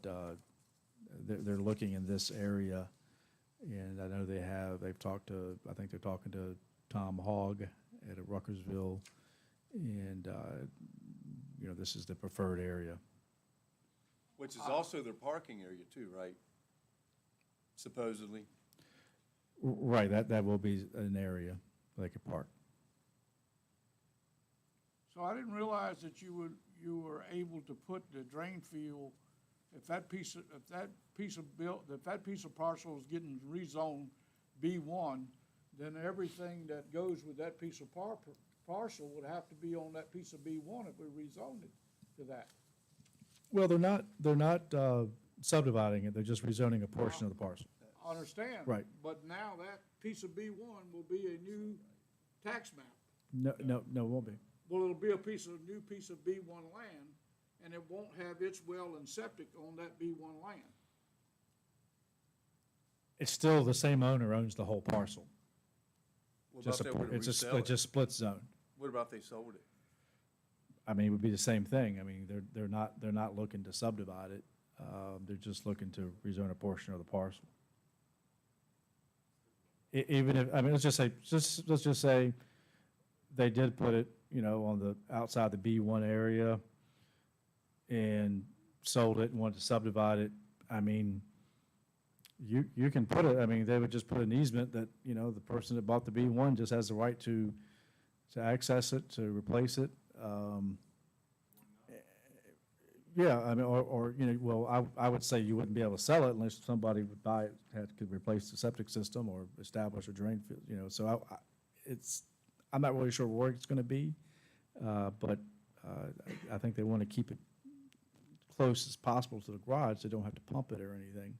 they're looking in this area, and I know they've talked to, I think they're talking to Tom Hogg at Ruckersville, and you know, this is the preferred area.
Which is also their parking area too, right? Supposedly.
Right, that will be an area they could park.
So I didn't realize that you were able to put the drain field, if that piece of parcel is getting rezoned B1, then everything that goes with that piece of parcel would have to be on that piece of B1 if we rezoned it to that.
Well, they're not subdividing it, they're just rezoning a portion of the parcel.
I understand.
Right.
But now that piece of B1 will be a new tax map.
No, it won't be.
Well, it'll be a new piece of B1 land, and it won't have its well and septic on that B1 land.
It's still the same owner owns the whole parcel.
What
Just
about they were to
it's
resell
it just split zone.
What about if they sold it?
I mean, it would be the same thing. I mean, they're not looking to subdivide it. They're just looking to rezone a portion of the parcel. Even if, I mean, let's just say they did put it, on the outside the B1 area and sold it and wanted to subdivide it. I mean, you can put it, I mean, they would just put an easement that, the person that bought the B1 just has the right to access it, to replace it. Yeah, I mean, well, I would say you wouldn't be able to sell it unless somebody would buy it, could replace the septic system or establish a drain field, so I'm not really sure where it's gonna be, but I think they wanna keep it close as possible to the garage, so they don't have to pump it or anything.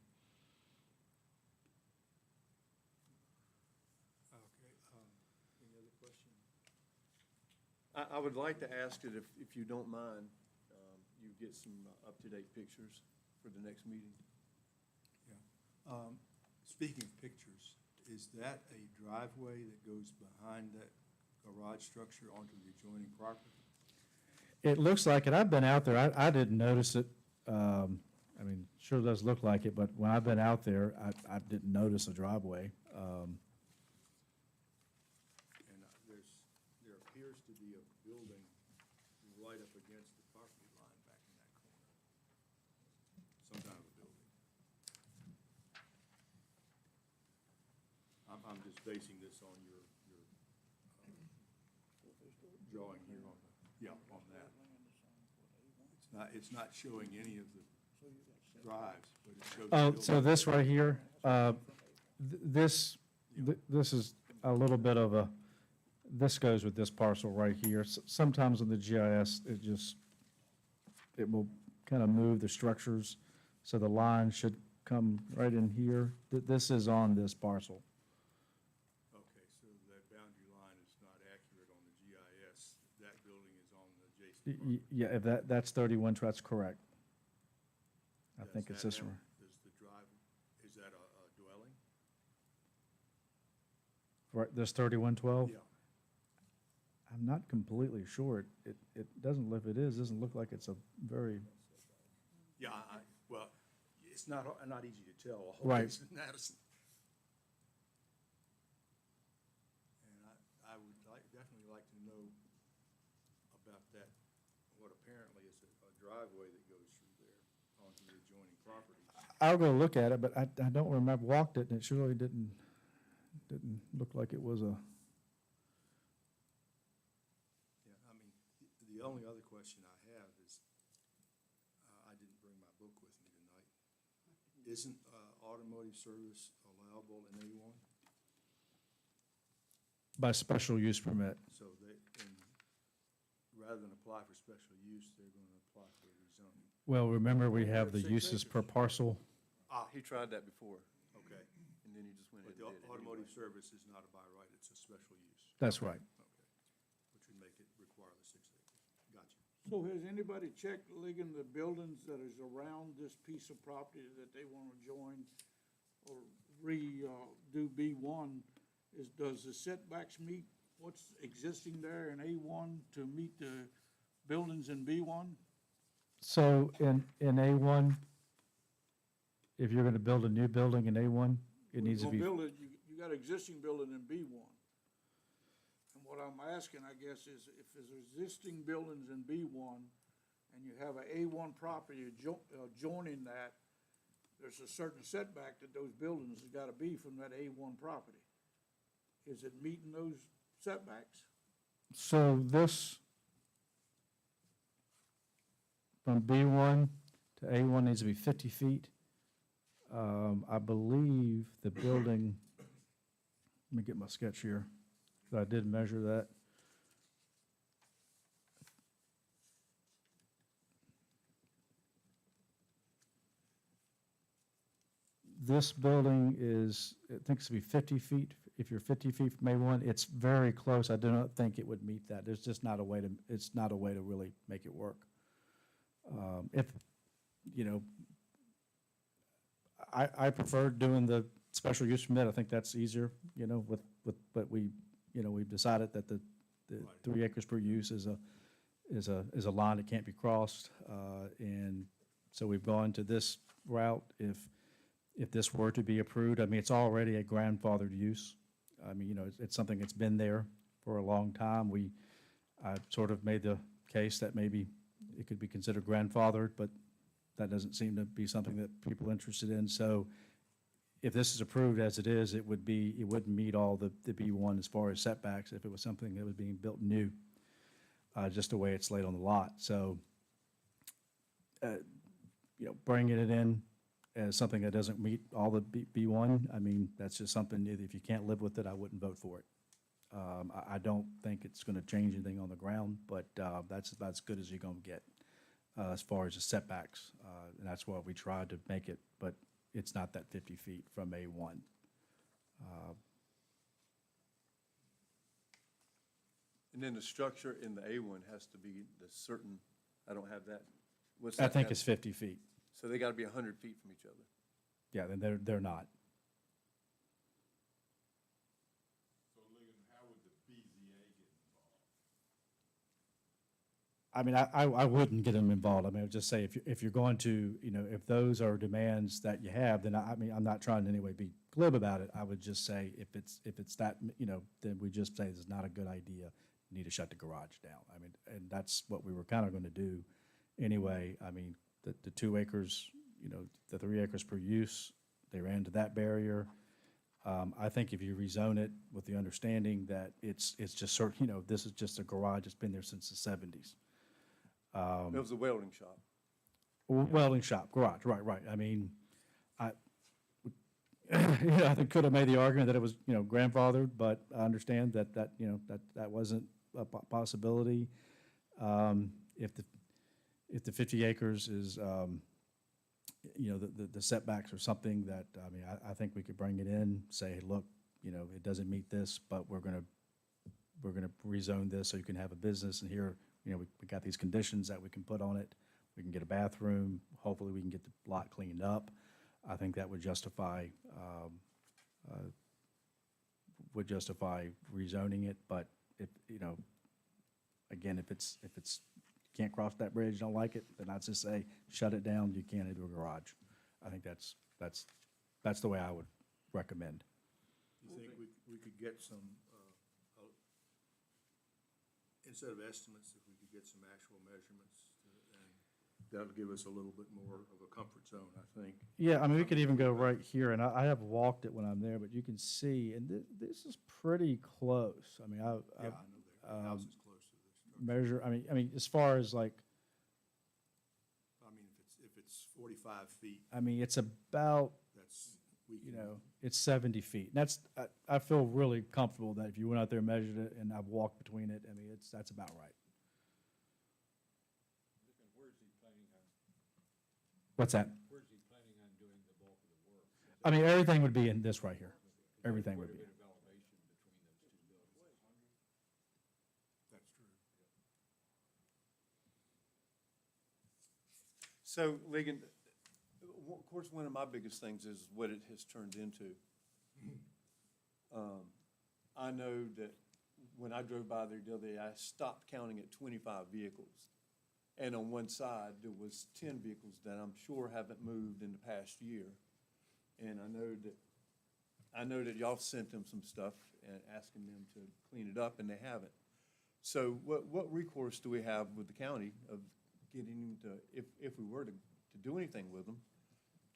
Any other question?
I would like to ask it if you don't mind, you get some up-to-date pictures for the next meeting.
Speaking of pictures, is that a driveway that goes behind that garage structure onto the adjoining property?
It looks like it. I've been out there. I didn't notice it. I mean, sure does look like it, but when I've been out there, I didn't notice a driveway.
And there appears to be a building right up against the property line back in that corner. Some kind of a building. I'm just basing this on your drawing here on that. It's not showing any of the drives, but it shows. the
Oh,
building.
so this right here, this is a little bit of this goes with this parcel right here. Sometimes on the GIS, it will kind of move the structures, so the line should come right in here. This is on this parcel.
Okay, so that boundary line is not accurate on the GIS. That building is on the adjacent property.
Yeah, if that's 31, that's correct. I
Does
think it's
that
this
have-
one.
Does the drive, is that a dwelling?
Right, this 3112?
Yeah.
I'm not completely sure. It doesn't look, if it is, doesn't look like it's a very,
Yeah, well, it's not easy to tell.
Right.
It's in Madison. And I would definitely like to know about that, what apparently is a driveway that goes through there onto the adjoining property.
I'll go look at it, but I don't remember, I've walked it, and it surely didn't look like it was a,
Yeah, I mean, the only other question I have is, I didn't bring my book with me tonight. Isn't automotive service allowable in A1?
by special use permit.
So rather than apply for special use, they're going to apply for rezoning.
Well, remember, we have the
6
uses per
acres.
parcel.
He tried that before,
Okay,
and then he just went
but
ahead
the
and did it
automotive
anyway.
service is not a by right, it's a special use.
That's right.
Okay, which would make it require the 6 acres. Gotcha.
So has anybody checked, Ligon, the buildings that is around this piece of property that they want to join or do B1? Does the setbacks meet what's existing there in A1 to meet the buildings in B1?
So in A1, if you're going to build a new building in A1, it needs to be,
You got existing building in B1. And what I'm asking, I guess, is if there's existing buildings in B1 and you have a A1 property adjoining that, there's a certain setback that those buildings has gotta be from that A1 property. Is it meeting those setbacks?
So this, from B1 to A1 needs to be 50 feet. I believe the building, let me get my sketch here, I did measure that. This building is, I think it's to be 50 feet. If you're 50 feet from A1, it's very close. I do not think it would meet that. There's just not a way to, it's not a way to really make it work. If, you know, I prefer doing the special use permit. I think that's easier, you know, but we, you know, we've decided that the 3 acres per use is a line that can't be crossed. And so we've gone to this route. If this were to be approved, I mean, it's already a grandfathered use. I mean, you know, it's something that's been there for a long time. I sort of made the case that maybe it could be considered grandfathered, but that doesn't seem to be something that people are interested in. So if this is approved as it is, it wouldn't meet all the B1 as far as setbacks if it was something that was being built new, just the way it's laid on the lot. So, you know, bringing it in as something that doesn't meet all the B1, I mean, that's just something, if you can't live with it, I wouldn't vote for it. I don't think it's going to change anything on the ground, but that's about as good as you're going to get as far as the setbacks. And that's why we tried to make it, but it's not that 50 feet from A1.
And then the structure in the A1 has to be the certain, I don't have that. What's
I
that
think
have-
it's 50 feet.
So they gotta be 100 feet from each other.
Yeah, then they're not.
So Ligon, how would the BZA get involved?
I mean, I wouldn't get them involved. I mean, I would just say if you're going to, you know, if those are demands that you have, then I mean, I'm not trying to in any way be glib about it. I would just say if it's that, you know, then we just say this is not a good idea. You need to shut the garage down. I mean, and that's what we were kind of going to do anyway. I mean, the 2 acres, you know, the 3 acres per use, they ran to that barrier. I think if you rezone it with the understanding that it's just sort, you know, this is just a garage that's been there since the 70s.
It was a welding shop.
Welding shop, garage, right. I mean, yeah, I could have made the argument that it was, you know, grandfathered, but I understand that, you know, that wasn't a possibility. If the 50 acres is, you know, the setbacks are something that, I mean, I think we could bring it in, say, hey, look, you know, it doesn't meet this, but we're gonna rezone this so you can have a business, and here, you know, we got these conditions that we can put on it. We can get a bathroom. Hopefully, we can get the lot cleaned up. I think that would justify rezoning it. But if, you know, again, if it's you can't cross that bridge, don't like it, then I'd just say shut it down. You can't into a garage. I think that's the way I would recommend.
You think we could get some, instead of estimates, if we could get some actual measurements, and that'll give us a little bit more of a comfort zone, I think.
Yeah, I mean, we could even go right here, and I have walked it when I'm there, but you can see, and this is pretty close. I mean,
Yeah, I know the house is close to this structure.
measure, I mean, as far as like,
I mean, if it's 45 feet,
I mean, it's about,
that's,
you know, it's 70 feet. And that's, I feel really comfortable that if you went out there and measured it, and I've walked between it, I mean, that's about right.
Ligon, where's he planning on,
What's that?
where's he planning on doing the bulk of the work?
I mean, everything would be in this right here. Everything would be.
Quite a bit of elevation between those two buildings.
that's true.
So, Ligon, of course, one of my biggest things is what it has turned into. I know that when I drove by there the other day, I stopped counting at 25 vehicles. And on one side, there was 10 vehicles that I'm sure haven't moved in the past year. And I know that y'all sent them some stuff and asking them to clean it up, and they haven't. So what recourse do we have with the county of getting him to, if we were to do anything with them,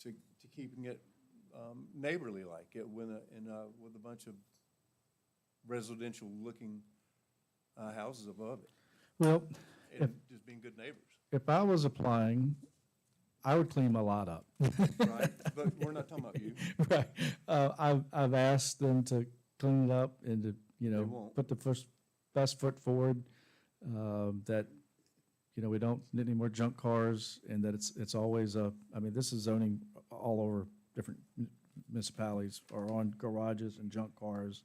to keeping it neighborly like it with a bunch of residential-looking houses above it,
Well,
and just being good neighbors,
if I was applying, I would clean my lot up.
right? But we're not talking about you.
Right. I've asked them to clean it up and to,
won't.
put the best foot forward, that, we don't need any more junk cars, and that it's always this is zoning all over different municipalities, or on garages and junk cars.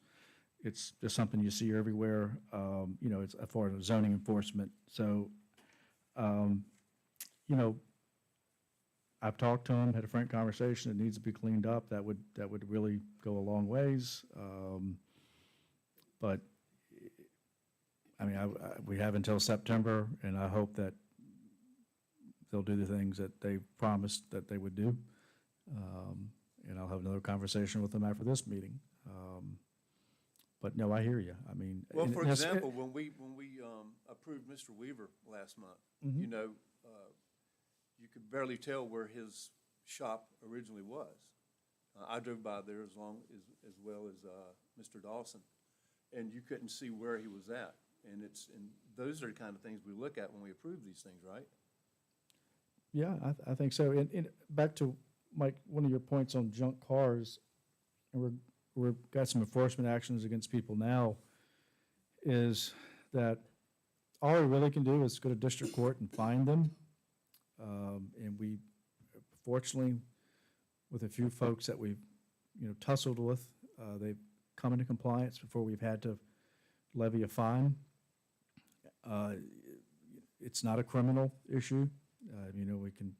It's just something you see everywhere, it's as far as zoning enforcement. So, I've talked to him, had a frank conversation. It needs to be cleaned up. That would really go a long ways. But, we have until September, and I hope that they'll do the things that they promised that they would do. And I'll have another conversation with them after this meeting. But no, I hear you.
Well,
and
for
it's-
example, when we approved Mr. Weaver last month,
Mhm.
you could barely tell where his shop originally was. I drove by there as well as Mr. Dawson, and you couldn't see where he was at. And those are the kind of things we look at when we approve these things, right?
Yeah, I think so. And back to, Mike, one of your points on junk cars, and we've got some enforcement actions against people now, is that all we really can do is go to district court and find them. And we, fortunately, with a few folks that we've, tussled with, they've come into compliance before we've had to levy a fine. It's not a criminal issue. We can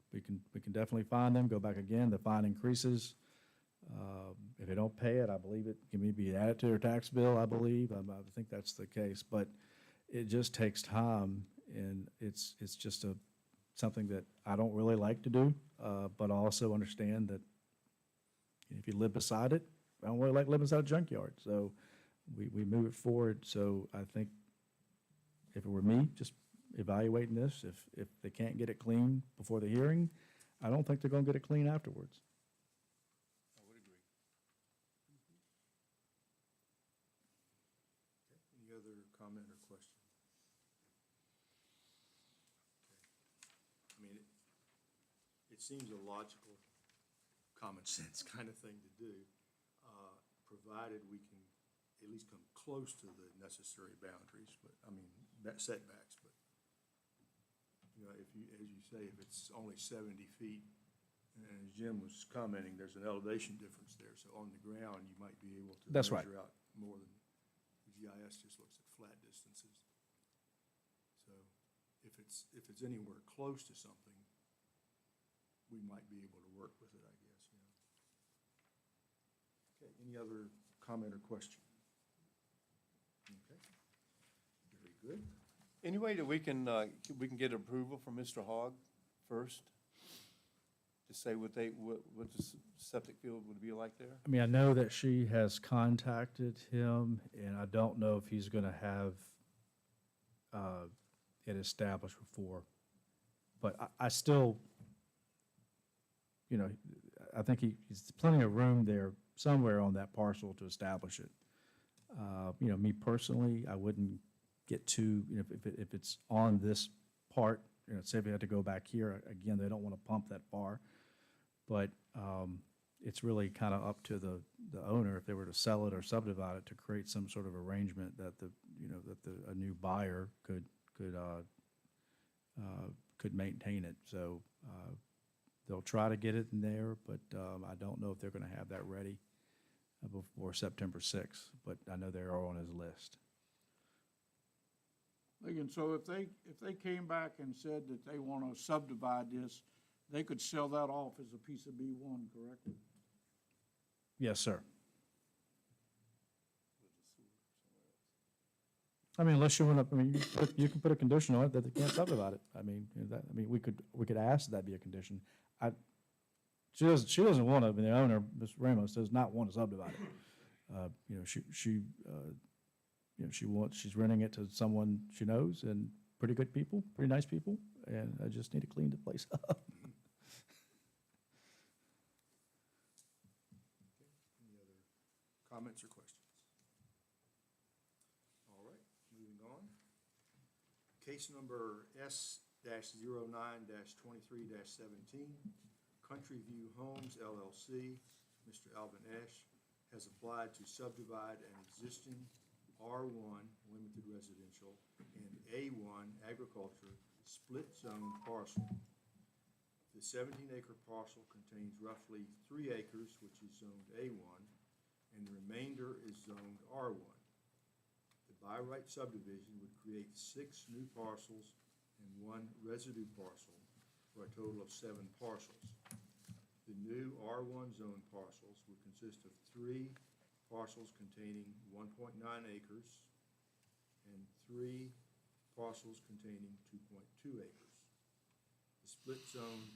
definitely fine them, go back again, the fine increases. If they don't pay it, I believe it can maybe add to their tax bill, I believe. I think that's the case, but it just takes time, and it's just something that I don't really like to do, but I also understand that if you live beside it, I don't really like living beside a junkyard, so we move it forward. So I think if it were me, just evaluating this, if they can't get it clean before the hearing, I don't think they're gonna get it clean afterwards.
I would agree.
Any other comment or question? Okay. It seems a logical, common sense kind of thing to do, provided we can at least come close to the necessary boundaries, setbacks, but, if you, as you say, if it's only 70 feet, and as Jim was commenting, there's an elevation difference there, so on the ground, you might be able to
That's right.
measure out more than, the GIS just looks at flat distances. So if it's anywhere close to something, we might be able to work with it, I guess, Okay, any other comment or question? Okay, very good.
Any way that we can get approval from Mr. Hogg first? To say what the septic field would be like there?
I know that she has contacted him, and I don't know if he's gonna have it established before. But I still, I think he's plenty of room there somewhere on that parcel to establish it. Me personally, I wouldn't get too, if it's on this part, say if we had to go back here, again, they don't want to pump that far. But it's really kind of up to the owner, if they were to sell it or subdivide it, to create some sort of arrangement that a new buyer could maintain it. So they'll try to get it in there, but I don't know if they're going to have that ready before September 6th, but I know they are on his list.
Megan, so if they came back and said that they want to subdivide this, they could sell that off as a piece of B1, correct?
Yes, sir. Unless you want to, you can put a condition on it that they can't subdivide it. We could ask that be a condition. She doesn't want to, the owner, Ms. Ramos, does not want to subdivide it. She's renting it to someone she knows, and pretty good people, pretty nice people, and I just need to clean the place up.
Any other comments or questions? All right, moving on. Case number S-09-23-17, Country View Homes LLC. Mr. Alvin Ash has applied to subdivide an existing R1 Limited Residential and A1 Agriculture split zone parcel. The 17-acre parcel contains roughly 3 acres, which is zoned A1, and the remainder is zoned R1. The by right subdivision would create 6 new parcels and 1 residue parcel for a total of 7 parcels. The new R1 zone parcels would consist of 3 parcels containing 1.9 acres and 3 parcels containing 2.2 acres. The split zone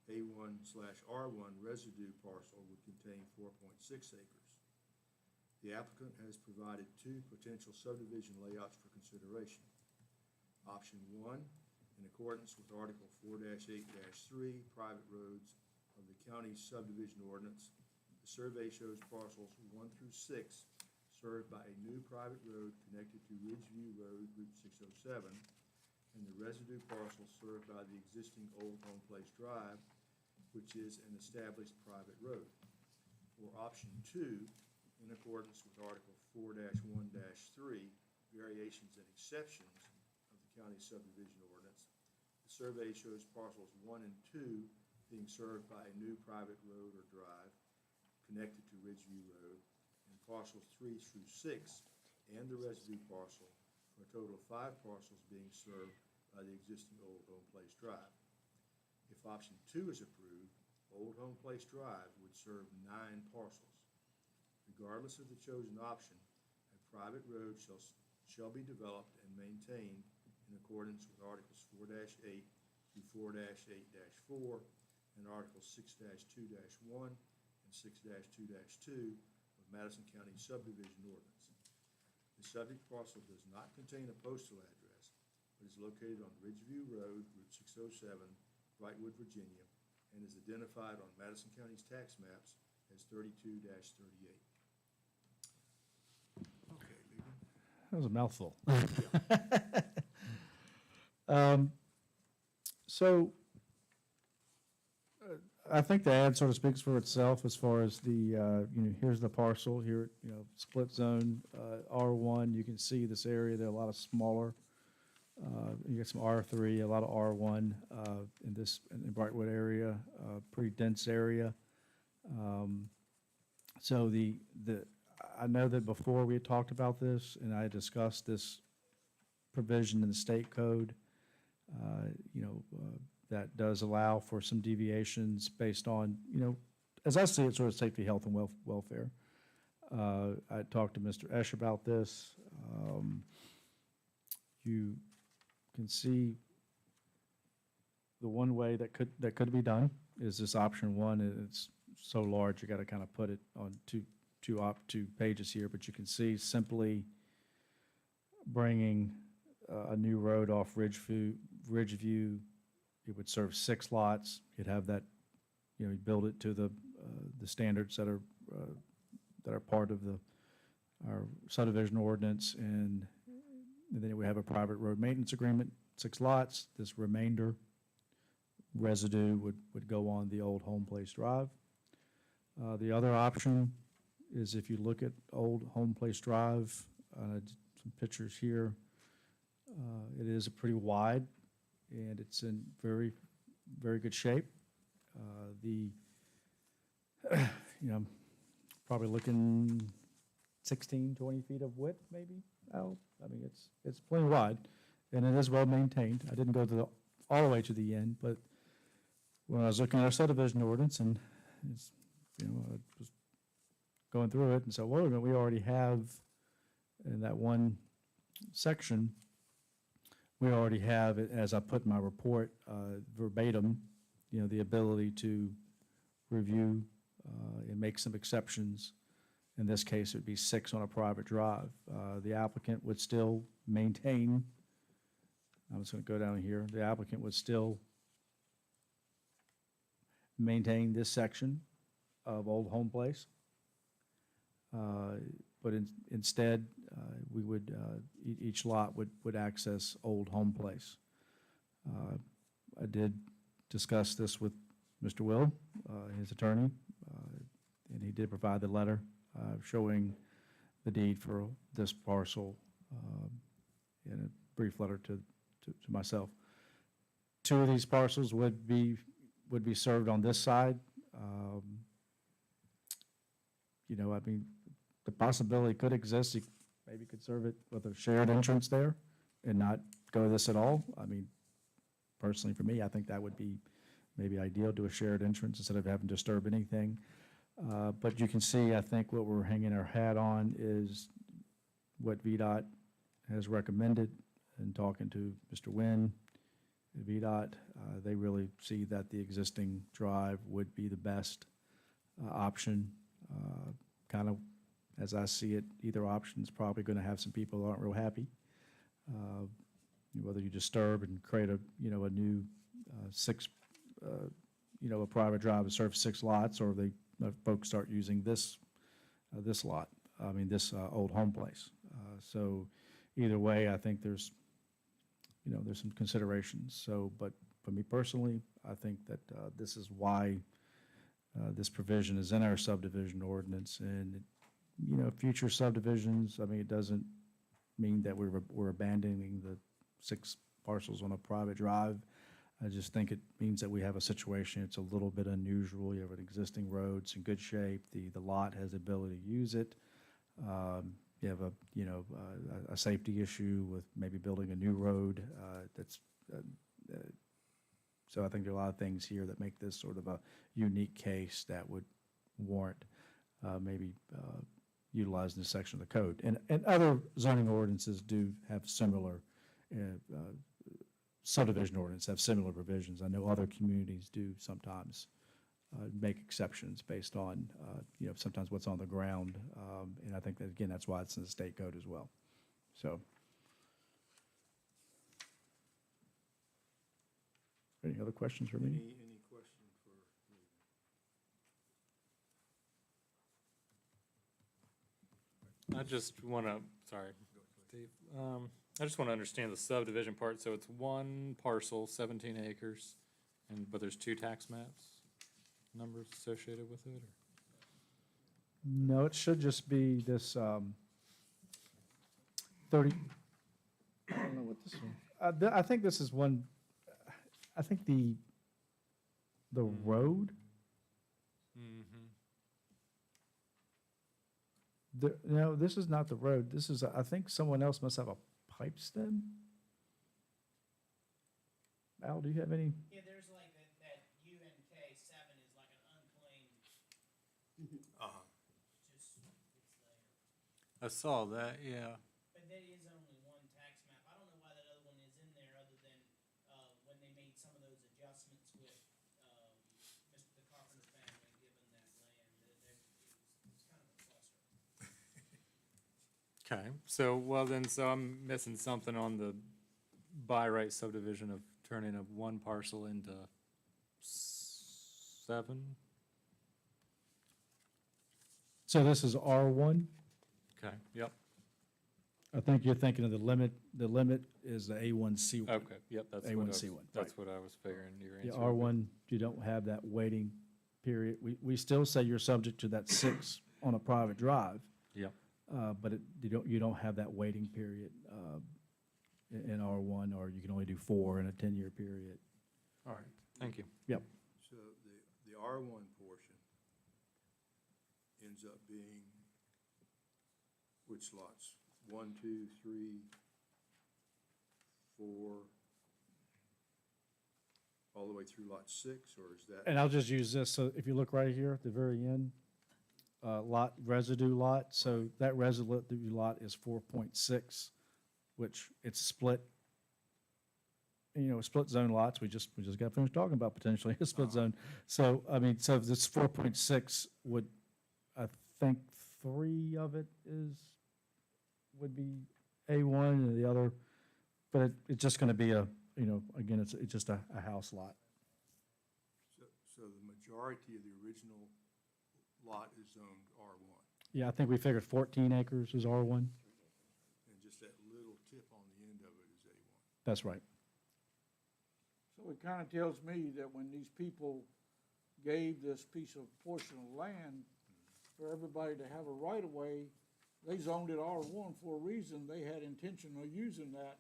A1/R1 residue parcel would contain 4.6 acres. The applicant has provided 2 potential subdivision layouts for consideration. Option 1, in accordance with Article 4-8-3, private roads of the county's subdivision ordinance, the survey shows parcels 1 through 6 served by a new private road connected to Ridgeview Road, Route 607, and the residue parcel served by the existing Old Home Place Drive, which is an established private road. Or option 2, in accordance with Article 4-1-3, variations and exceptions of the county subdivision ordinance, the survey shows parcels 1 and 2 being served by a new private road or drive connected to Ridgeview Road, and parcels 3 through 6 and the residue parcel for a total of 5 parcels being served by the existing Old Home Place Drive. If option 2 is approved, Old Home Place Drive would serve 9 parcels. Regardless of the chosen option, a private road shall be developed and maintained in accordance with Articles 4-8 through 4-8-4 and Articles 6-2-1 and 6-2-2 of Madison County subdivision ordinance. The subject parcel does not contain a postal address, but is located on Ridgeview Road, Route 607, Brightwood, Virginia, and is identified on Madison County's tax maps as 32-38. Okay, Leland.
That was a mouthful. So I think the ad sort of speaks for itself as far as the, here's the parcel here, split zone, R1. You can see this area, there are a lot of smaller. You get some R3, a lot of R1 in Brightwood area, pretty dense area. So I know that before we had talked about this, and I discussed this provision in the state code, that does allow for some deviations based on, as I see it, sort of safety, health, and welfare. I talked to Mr. Esch about this. You can see the one way that could be done is this option 1, and it's so large you got to kind of put it on two pages here, but you can see simply bringing a new road off Ridgeview. It would serve 6 lots. You'd have that, you build it to the standards that are part of our subdivision ordinance, and then we have a private road maintenance agreement, 6 lots. This remainder residue would go on the Old Home Place Drive. The other option is if you look at Old Home Place Drive, some pictures here, it is a pretty wide, and it's in very, very good shape. Probably looking 16, 20 feet of width, maybe, Al. I mean, it's plenty wide, and it is well maintained. I didn't go all the way to the end, but when I was looking at our subdivision ordinance, and it's, I was going through it, and so, wait a minute, we already have in that one section, we already have, as I put in my report, verbatim, the ability to review and make some exceptions. In this case, it would be 6 on a private drive. The applicant would still maintain, I'm just gonna go down here, the applicant would still maintain this section of Old Home Place. But instead, we would, each lot would access Old Home Place. I did discuss this with Mr. Will, his attorney, and he did provide the letter showing the deed for this parcel in a brief letter to myself. Two of these parcels would be served on this side. You know, I mean, the possibility could exist, you maybe could serve it with a shared entrance there and not go this at all. I mean, personally, for me, I think that would be maybe ideal, do a shared entrance instead of having to disturb anything. But you can see, I think what we're hanging our hat on is what VDOT has recommended, and talking to Mr. Nguyen at VDOT, they really see that the existing drive would be the best option. Kind of, as I see it, either option's probably going to have some people who aren't real happy. Whether you disturb and create a new six, a private drive to serve 6 lots, or they folks start using this lot. I mean, this Old Home Place. So either way, I think there's some considerations. So, but for me personally, I think that this is why this provision is in our subdivision ordinance. And future subdivisions, I mean, it doesn't mean that we're abandoning the 6 parcels on a private drive. I just think it means that we have a situation, it's a little bit unusual. You have an existing road, it's in good shape, the lot has the ability to use it. You have a safety issue with maybe building a new road. So I think there are a lot of things here that make this sort of a unique case that would warrant maybe utilizing this section of the code. And other zoning ordinances do have similar subdivision ordinance have similar provisions. I know other communities do sometimes make exceptions based on, sometimes what's on the ground. And I think that, again, that's why it's in the state code as well. So. Any other questions for me?
Any question for me?
I just want to, sorry, Steve. I just want to understand the subdivision part. So it's one parcel, 17 acres, but there's 2 tax maps, numbers associated with it? Or?
No, it should just be this 30. I don't know what this one. I think this is one. I think the road. No, this is not the road. This is, I think someone else must have a pipe stem. Al, do you have any?
Yeah, there's like that UNK 7 is like an unclaimed. Just, it's there.
I saw that, yeah.
But that is only one tax map. I don't know why that other one is in there, other than when they made some of those adjustments with the Carpenter family, given that land. It's kind of a cluster.
Okay, so, so I'm missing something on the by right subdivision of turning of one parcel into 7?
So this is R1.
Okay, yep,
I think you're thinking of the limit. The limit is the A1C1.
okay, yep, that's what I was,
A1C1,
that's what I was figuring your answer.
Yeah,
would be.
R1, you don't have that waiting period. We still say you're subject to that 6 on a private drive.
Yep,
But you don't have that waiting period in R1, or you can only do 4 in a 10-year period.
all right, thank you.
Yep.
So the R1 portion ends up being which lots? 1, 2, 3, 4, all the way through lot 6, or is that?
And I'll just use this. So if you look right here at the very end, residue lot. So that residue lot is 4.6, which it's split. Split zone lots. We just got finished talking about potentially a split zone. So I mean, so this 4.6 would, I think 3 of it would be A1, and the other but it's just gonna be a, you know, again, it's just a house lot.
So the majority of the original lot is zoned R1,
Yeah, I think we figured 14 acres is R1.
and just that little tip on the end of it is A1.
That's right.
So it kind of tells me that when these people gave this piece of portion of land for everybody to have a right-of-way, they zoned it R1 for a reason. They had intention of using that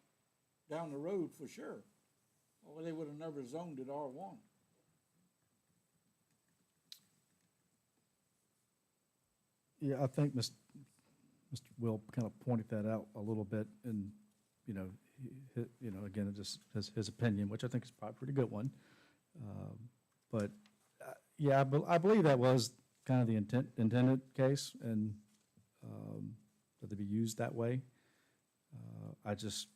down the road for sure. Or they would have never zoned it R1.
Yeah, I think Mr. Will kind of pointed that out a little bit, and, you know, you know, again, it just his opinion, which I think is probably a pretty good one. But, yeah, I believe that was kind of the intended case, and that they be used that way. I just,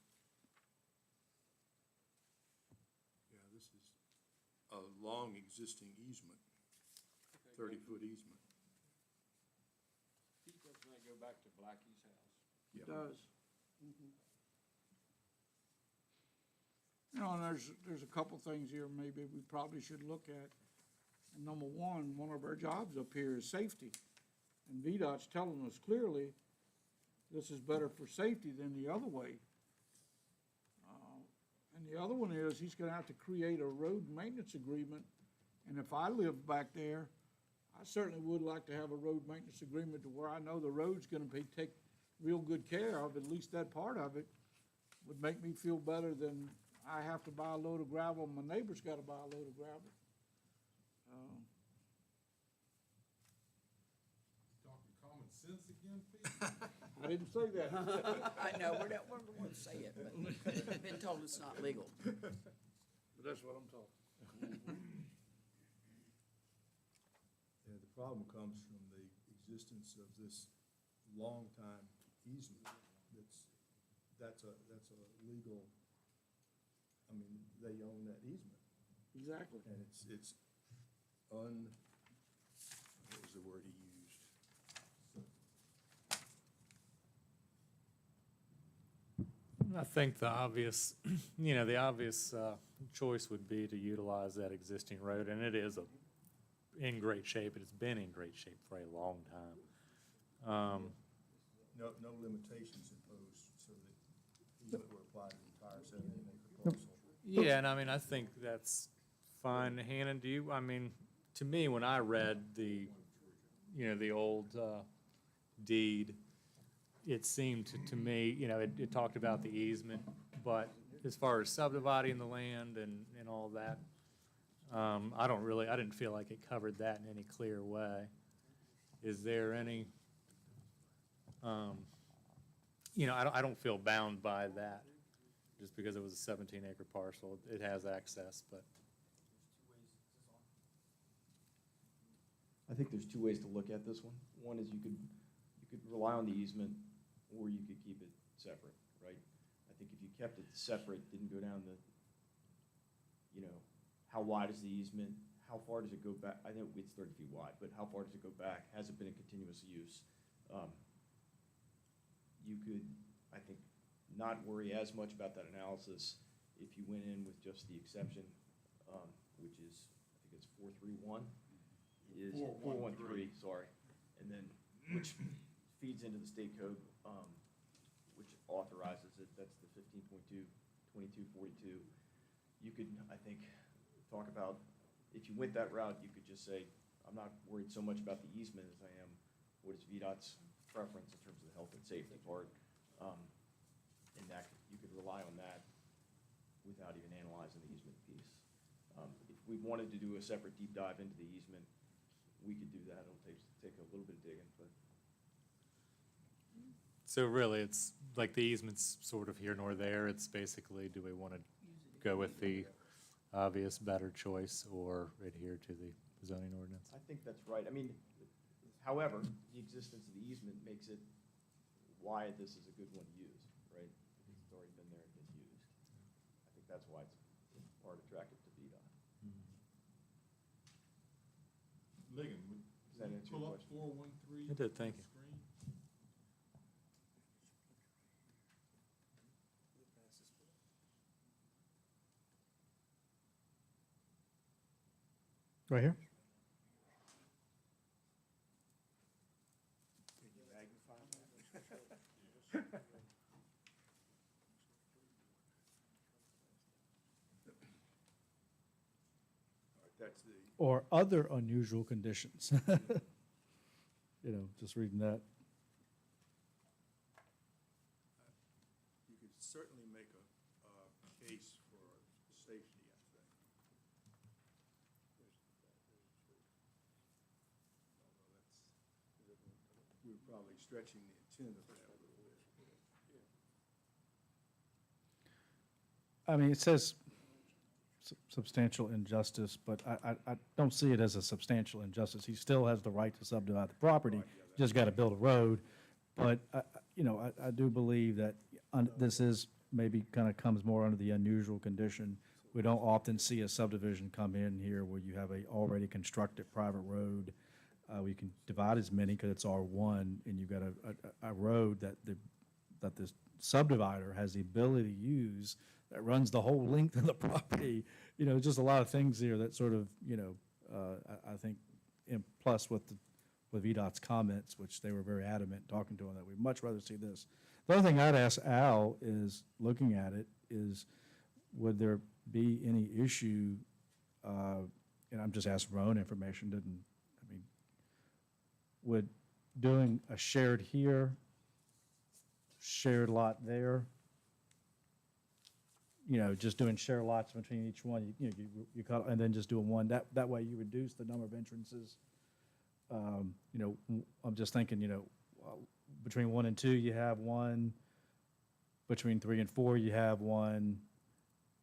Yeah, this is a long existing easement, 30-foot easement.
Pete, doesn't that go back to Blackie's house?
It does. You know, and there's a couple things here maybe we probably should look at. And number one of our jobs up here is safety. And VDOT's telling us clearly this is better for safety than the other way. And the other one is he's gonna have to create a road maintenance agreement. And if I lived back there, I certainly would like to have a road maintenance agreement to where I know the road's gonna be taken real good care of, at least that part of it would make me feel better than I have to buy a load of gravel, and my neighbor's gotta buy a load of gravel.
Talking common sense again, Pete?
I didn't say that.
I know, we're not, we're the ones to say it, but we've been told it's not legal.
But that's what I'm told.
Yeah, the problem comes from the existence of this long-time easement that's a legal, I mean, they own that easement.
Exactly.
And it's what was the word he used?
I think the obvious, you know, the obvious choice would be to utilize that existing road, and it is in great shape. It's been in great shape for a long time.
No limitations imposed, so that easement would apply to the entire 17-acre parcel.
Yeah, and I mean, I think that's fine. Hannah, do you, I mean, to me, when I read the, you know, the old deed, it seemed to me, you know, it talked about the easement, but as far as subdividing the land and all that, I didn't feel like it covered that in any clear way. Is there any, you know, I don't feel bound by that just because it was a 17-acre parcel. It has access, but.
I think there's two ways to look at this one. One is you could rely on the easement, or you could keep it separate, right? I think if you kept it separate, didn't go down the, you know, how wide is the easement? How far does it go back? I know it's 30 feet wide, but how far does it go back? Has it been in continuous use? You could, I think, not worry as much about that analysis if you went in with just the exception, which is, I think it's 431, is 413, sorry, and then, which feeds into the state code, which authorizes it. That's the 15.2, 2242. You could, I think, talk about, if you went that route, you could just say, I'm not worried so much about the easement as I am what is VDOT's preference in terms of the health and safety part. And that, you could rely on that without even analyzing the easement piece. If we wanted to do a separate deep dive into the easement, we could do that. It'll take a little bit of digging, but.
So really, it's like the easement's sort of here nor there. It's basically, do we want to go with the obvious better choice or adhere to the zoning ordinance?
I think that's right. I mean, however, the existence of the easement makes it why this is a good one to use, right? Because it's already been there and been used. I think that's why it's in part attractive to VDOT.
Ligon,
Does that
would
answer
you
your
pull up
question?
413?
It did, thank you.
on the screen?
Right here?
Can you magnify that? All right, that's the,
Or other unusual conditions. You know, just reading that.
you could certainly make a case for safety, I think. Although we're probably stretching the intent of that a little bit.
I mean, it says substantial injustice, but I don't see it as a substantial injustice. He still has the right to subdivide the property, just got to build a road. But, you know, I do believe that this is, maybe kind of comes more under the unusual condition. We don't often see a subdivision come in here where you have a already constructed private road. We can divide as many because it's R1, and you've got a road that the subdivider has the ability to use that runs the whole length of the property. You know, just a lot of things here that sort of, you know, I think, and plus with VDOT's comments, which they were very adamant talking to him, that we'd much rather see this. The other thing I'd ask Al is, looking at it, is would there be any issue, and I'm just asking for my own information, would doing a shared here, shared lot there, you know, just doing share lots between each one, you call, and then just doing one, that way you reduce the number of entrances. You know, I'm just thinking, you know, between 1 and 2, you have one, between 3 and 4, you have one,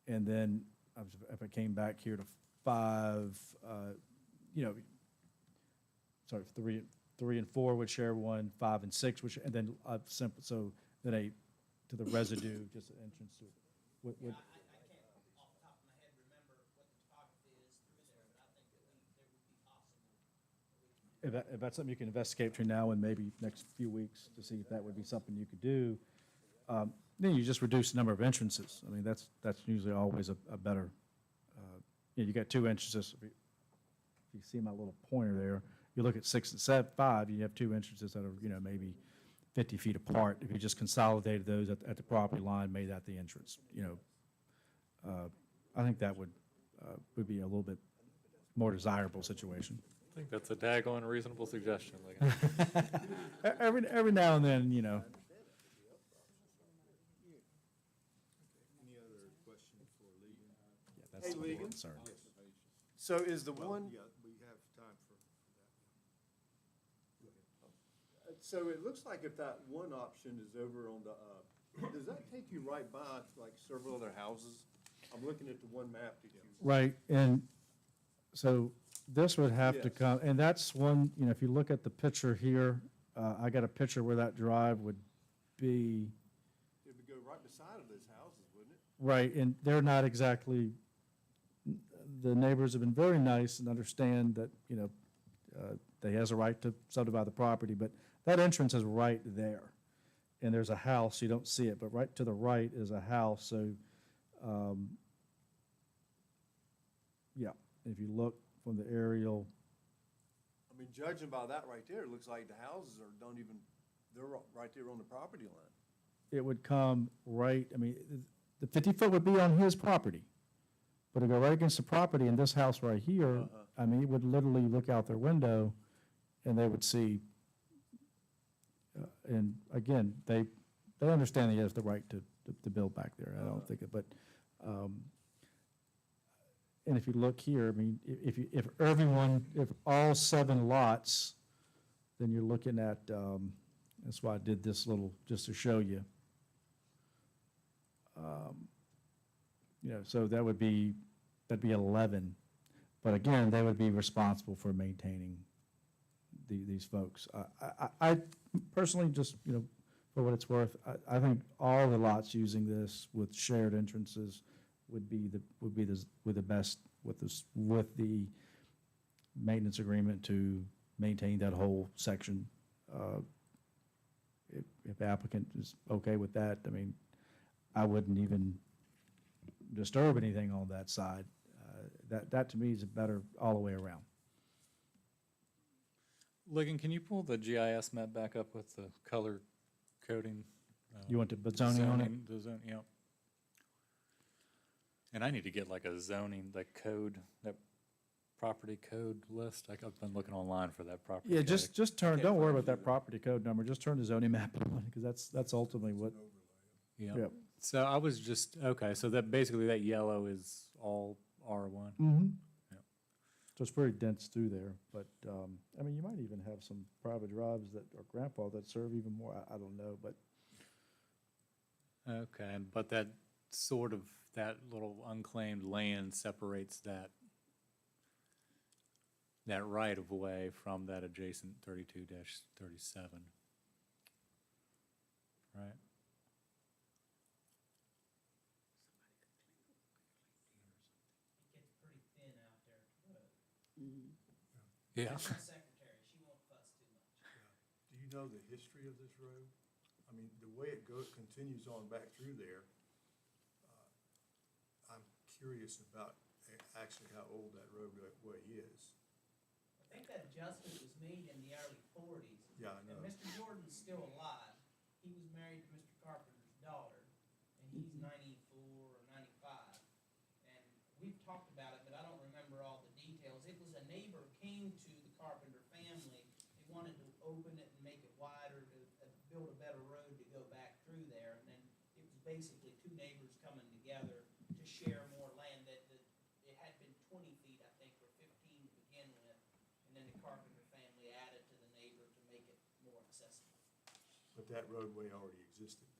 and then if I came back here to 5, you know, sorry, 3 and 4 would share one, 5 and 6 would share, and then simple, so then to the residue, just an entrance to.
Yeah, I can't, off the top of my head, remember what the topography is through there, but I think that there would be possible.
If that's something you can investigate between now and maybe next few weeks to see if that would be something you could do, then you just reduce the number of entrances. I mean, that's usually always a better, you got 2 entrances. If you see my little pointer there, you look at 6 and 7, 5, you have 2 entrances that are, you know, maybe 50 feet apart. If you just consolidated those at the property line, made that the entrance, you know, I think that would be a little bit more desirable situation.
I think that's a daggone reasonable suggestion. Like,
Every now and then, you know.
Any other question for Legan?
Yeah, that's
Hey,
the little
Legan?
concern.
So is the
Well,
one,
yeah, we have time for that.
so it looks like if that one option is over on the, does that take you right by like several other houses? I'm looking at the one map that you.
Right, and so this would have to
Yes.
come, and that's one, you know, if you look at the picture here, I got a picture where that drive would be.
It would go right beside of those houses, wouldn't it?
Right, and they're not exactly, the neighbors have been very nice and understand that, you know, they has a right to subdivide the property, but that entrance is right there. And there's a house, you don't see it, but right to the right is a house, so, yeah, if you look from the aerial,
I mean, judging by that right there, it looks like the houses they're right there on the property line.
it would come right, I mean, the 50-foot would be on his property, but it'd go right against the property, and this house right here, I mean, it would literally look out their window, and they would see, and again, they understand he has the right to build back there, I don't think, but, and if you look here, I mean, if all 7 lots, then you're looking at, that's why I did this little, just to show you. You know, so that'd be 11. But again, they would be responsible for maintaining these folks. I personally, just, you know, for what it's worth, I think all the lots using this with shared entrances would be the best with the maintenance agreement to maintain that whole section. If the applicant is okay with that, I mean, I wouldn't even disturb anything on that side. That to me is better all the way around.
Ligon, can you pull the GIS map back up with the color coding?
You want the zoning on it?
The zone, yeah. And I need to get like a zoning, like code, that property code list. I've been looking online for that property.
Yeah,
code.
just turn, don't worry about that property code number, just turn the zoning map on, because that's ultimately what,
Yeah.
Yep.
So I was just, okay, so that basically that yellow is all R1.
mm-hmm.
Yeah.
So it's very dense through there, but, I mean, you might even have some private drives that are grandpa that serve even more, I don't know, but
Okay, but that sort of, that little unclaimed land separates that right of way from that adjacent 32-37. Right?
It gets pretty thin out there at the road.
Yeah.
That's my secretary, she won't fuss too much.
Do you know the history of this road? I mean, the way it goes, continues on back through there, I'm curious about actually how old that roadway is.
I think that adjustment was made in the early forties.
Yeah, I know.
And Mr. Jordan's still alive. He was married to Mr. Carpenter's daughter, and he's 94 or 95. And we've talked about it, but I don't remember all the details. It was a neighbor came to the Carpenter family. They wanted to open it and make it wider to build a better road to go back through there. And then it was basically two neighbors coming together to share more land. That it had been 20 feet, I think, or 15 to begin with. And then the Carpenter family added to the neighbor to make it more accessible.
But that roadway already existed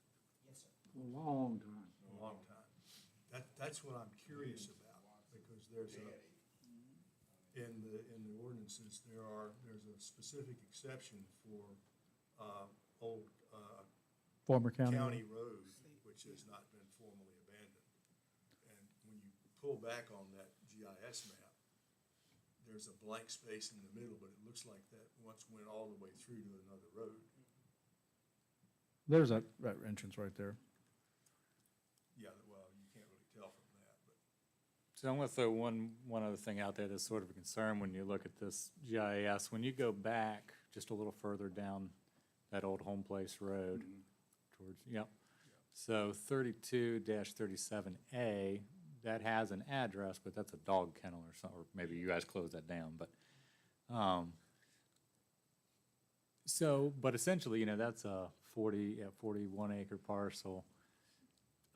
Yes, sir.
For a long time.
a long time. That's what I'm curious about, because there's in the ordinances, there's a specific exception for, old,
former county.
county road, which has not been formally abandoned. And when you pull back on that GIS map, there's a blank space in the middle, but it looks like that once went all the way through to another road.
There's that entrance right there.
Yeah, well, you can't really tell from that, but.
So I'm going to throw one other thing out there that's sort of a concern when you look at this GIS. When you go back just a little further down that old Home Place Road towards, yep. So 32-37A, that has an address, but that's a dog kennel or something, or maybe you guys closed that down, but, but essentially, that's a 41 acre parcel.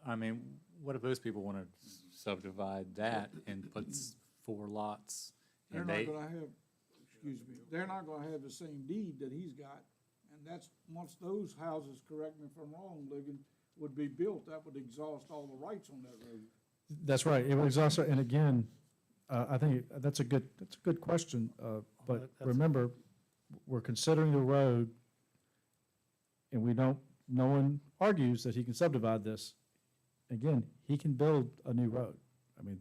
I mean, what if those people want to subdivide that and put 4 lots?
They're
And
not
they,
gonna have, excuse me, they're not gonna have the same deed that he's got. And that's, once those houses, correct me if I'm wrong, Ligon, would be built, that would exhaust all the rights on that road.
That's right. It was also, and again, I think that's a good question. But remember, we're considering the road, and no one argues that he can subdivide this. Again, he can build a new road. I mean,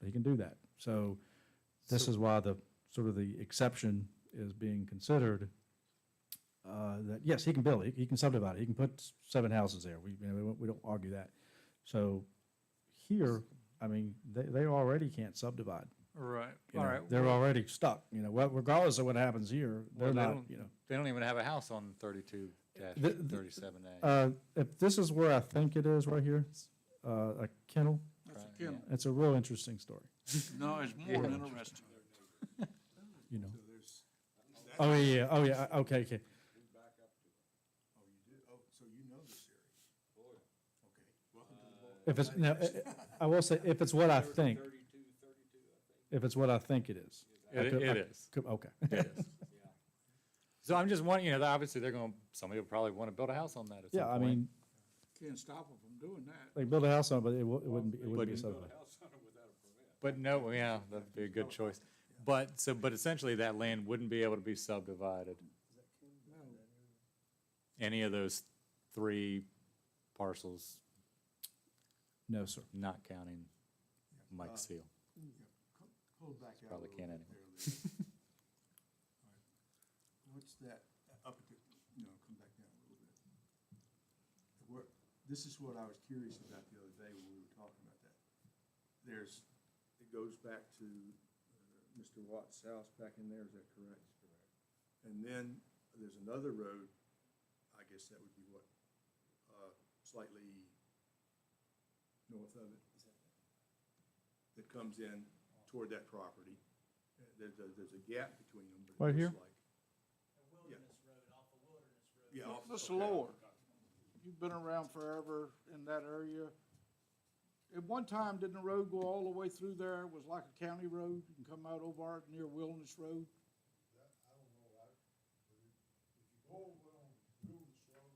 he can do that. So this is why the exception is being considered. That yes, he can build it. He can subdivide it. He can put 7 houses there. We don't argue that. So here, I mean, they already can't subdivide.
right,
You
all
know,
right.
They're already stuck, well, regardless of what happens here, they're
Well,
not,
They don't even have a house on 32-37A.
If this is where I think it is, right here, a kennel,
That's
Right,
a kennel.
it's a real interesting story,
No, it's more interesting.
you know.
So there's.
Oh, yeah, okay.
Oh, you did? Oh, so you know this area? Okay, welcome to the board.
If it's, now, I will say, if it's what I think, if it's what I think it is.
It is.
Okay.
It is. So I'm just wondering, obviously somebody will probably want to build a house on that at some
Yeah, I
point.
mean,
Can't stop them from doing that.
they build a house on it, but it wouldn't be a subdivision.
But no, yeah, that'd be a good choice. But essentially that land wouldn't be able to be subdivided. Any of those 3 parcels,
No, sir.
not counting Mike Seal.
Pull back out a
Probably
little
can't
bit
anyway.
there, Lee. All right. What's that, up at the, come back down a little bit. This is what I was curious about the other day when we were talking about that. There's goes back to Mr. Watt's house back in there, is that correct? Correct. And then there's another road, I guess that would be what, slightly north of it? That comes in toward that property. There's a gap between them, but
Right
it
here?
looks like.
The Wilderness Road, off of Wilderness Road.
Yeah, off-
Mr.
okay.
Lord, you've been around forever in that area. At one time, didn't the road go all the way through there? It was like a county road. You can come out over it near Wilderness Road.
I don't know, but if you go over on Wilderness Road,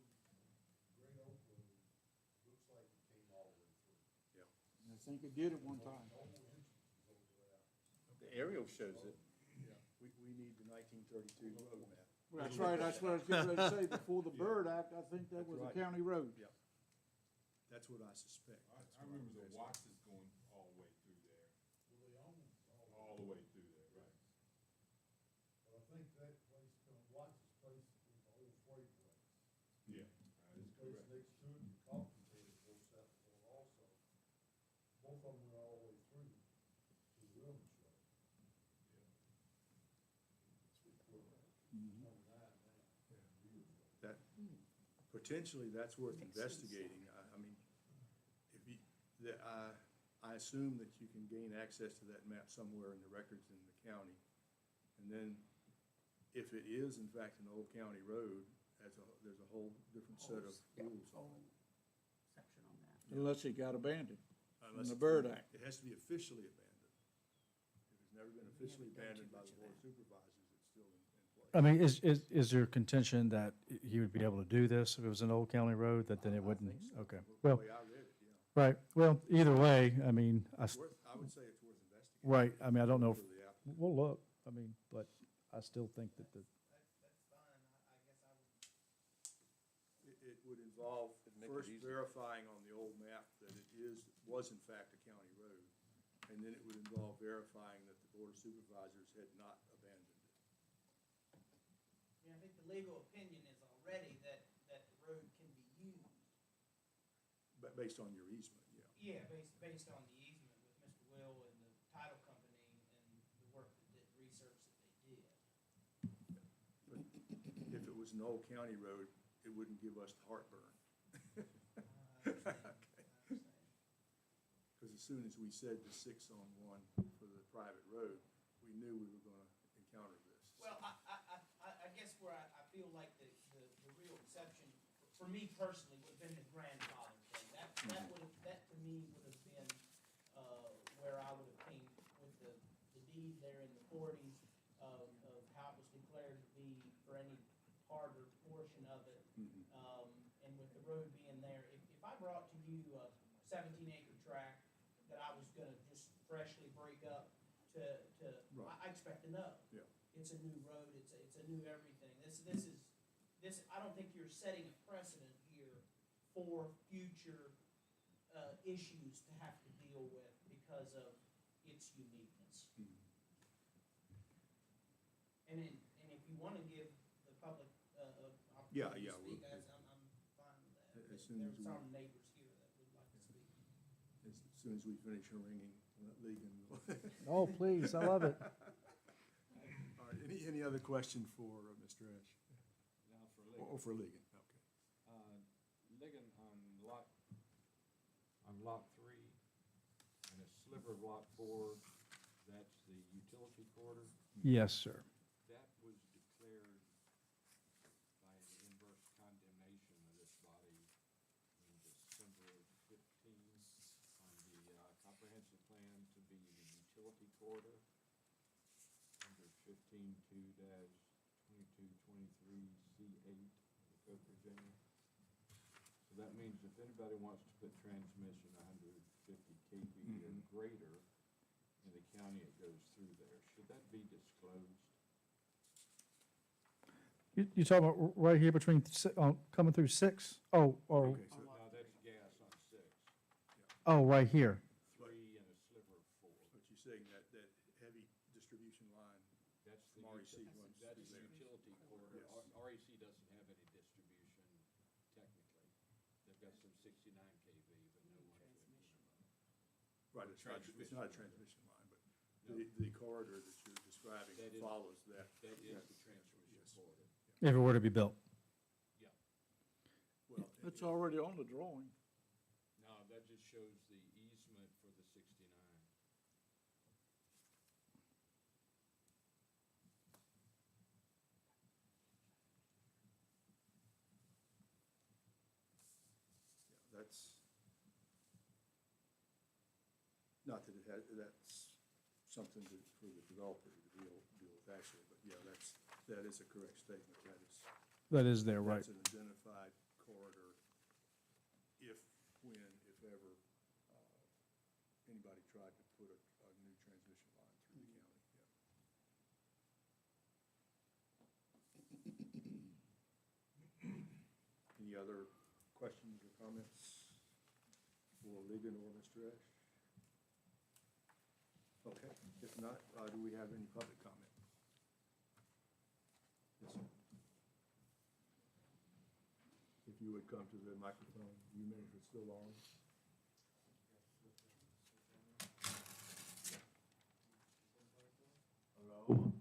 Great Oak Road, looks like it came all the way through.
I think it did at one time.
No entrances over there.
The aerial shows it. Yeah. We need the 1932 road map.
That's right, that's what I was getting ready to say. Before the Byrd Act, I think that was a
That's right.
county road.
Yeah. That's what I suspect.
I
That's
I
what
remember the
guessing.
Watts going all the way through there,
Well, they own
all the way through there, right?
but I think that place, Watts's place is the old freight place.
Yeah, that is
Place
correct.
next to it, the coffee table goes that way also. Both of them went all the way through to the Wilderness Road.
That, potentially, that's worth investigating. I mean, if you, I assume that you can gain access to that map somewhere in the records in the county. And then, if it is in fact an old county road, there's a whole different set of rules on it.
Section on that.
Unless it got abandoned.
Unless
the
it's
Byrd
been-
Act.
It has to be officially abandoned. If it's never been officially abandoned by the Board of Supervisors, it's still in place.
I mean, is there contention that he would be able to do this if it was an old county road, that then it wouldn't? Okay,
The
well,
way I read it, yeah.
right, well, either way, I mean,
I would say it's worth investigating.
right, I mean, I don't know,
For the applicant.
we'll look, I mean, but I still think that the,
That's fine, I guess I would.
It would involve first verifying on the old map that it was in fact a county road. And then it would involve verifying that the Board of Supervisors had not abandoned it.
Yeah, I think the legal opinion is already that the road can be used.
But based on your easement, yeah.
Yeah, based on the easement with Mr. Will and the title company and the work research that they did.
But if it was an old county road, it wouldn't give us heartburn.
I understand.
Because as soon as we said the 6-on-1 for the private road, we knew we were gonna encounter this.
Well, I guess where I feel like the real exception, for me personally, would have been the grandfather thing. That to me would have been, where I would have came with the deed there in the forties of how it was declared to be for any part or portion of it. And with the road being there, if I brought to you a 17-acre tract that I was gonna just freshly break up to,
Right.
I expect to know.
Yeah.
It's a new road, it's a new everything. This, I don't think you're setting a precedent here for future, issues to have to deal with because of its uniqueness. And if you wanna give the public,
Yeah,
opportunity
yeah,
to speak,
we'll-
I'm fine with that.
As soon as
There's
we-
some neighbors here that would like to speak.
As soon as we finish haranguing Legan.
oh, please, I love it.
All right, any other question for Mr. Esch?
Now for
Or
Ligon.
for Legan, okay.
Ligon on lot 3 and a sliver of lot 4, that's the utility corridor.
Yes, sir.
That was declared by an inverse condemnation of this body in December of 15 on the comprehensive plan to be the utility corridor under 15-2-2223C8 of the Code of Virginia. So that means if anybody wants to put transmission 150 kV or greater in the county, it goes through there. Should that be disclosed?
You talking about right here between, coming through 6? Oh,
Okay, so,
No, that's gas on 6.
oh, right here.
3 and a sliver of 4.
but you're saying that heavy distribution line,
That's the
From REC
utility,
runs
that's
through
the
there.
utility corridor.
Yes.
REC doesn't have any distribution technically. They've got some 69 kV, but no one.
right, it's not a transmission line, but The corridor that you're describing
That is-
follows that.
That is the transmission corridor.
If it were to be built.
Well,
It's already on the drawing.
No, that just shows the easement for the 69.
that's, not that it has, that's something for the developer to deal with actually, but yeah, that is a correct statement.
That is there, right?
That's an identified corridor if, when, if ever, anybody tried to put a new transmission line through the county, yeah. Any other questions or comments for Ligon or Mr. Ash? Okay, if not, do we have any public comment? Yes, sir. If you would come to the microphone, you may, if it's still on.
Hello.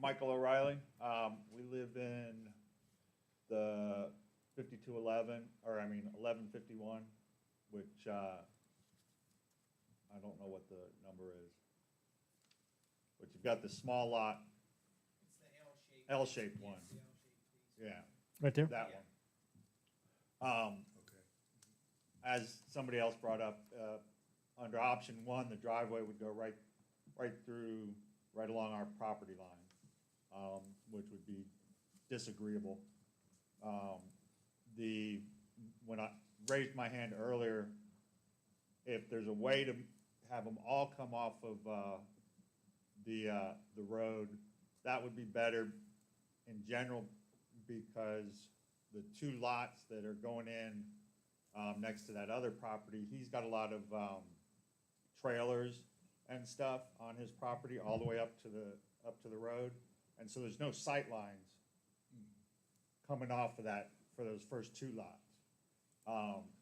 Michael O'Reilly. We live in the 5211, or I mean 1151, which I don't know what the number is. But you've got the small lot,
It's the L-shaped.
L-shaped one.
Yes, the L-shaped piece.
Yeah,
Right there?
that
Yeah.
one.
Okay.
As somebody else brought up, under option one, the driveway would go right through, right along our property line, which would be disagreeable. When I raised my hand earlier, if there's a way to have them all come off of, the road, that would be better in general, because the two lots that are going in, next to that other property, he's got a lot of, trailers and stuff on his property all the way up to the road. And so there's no sight lines coming off of that for those first two lots,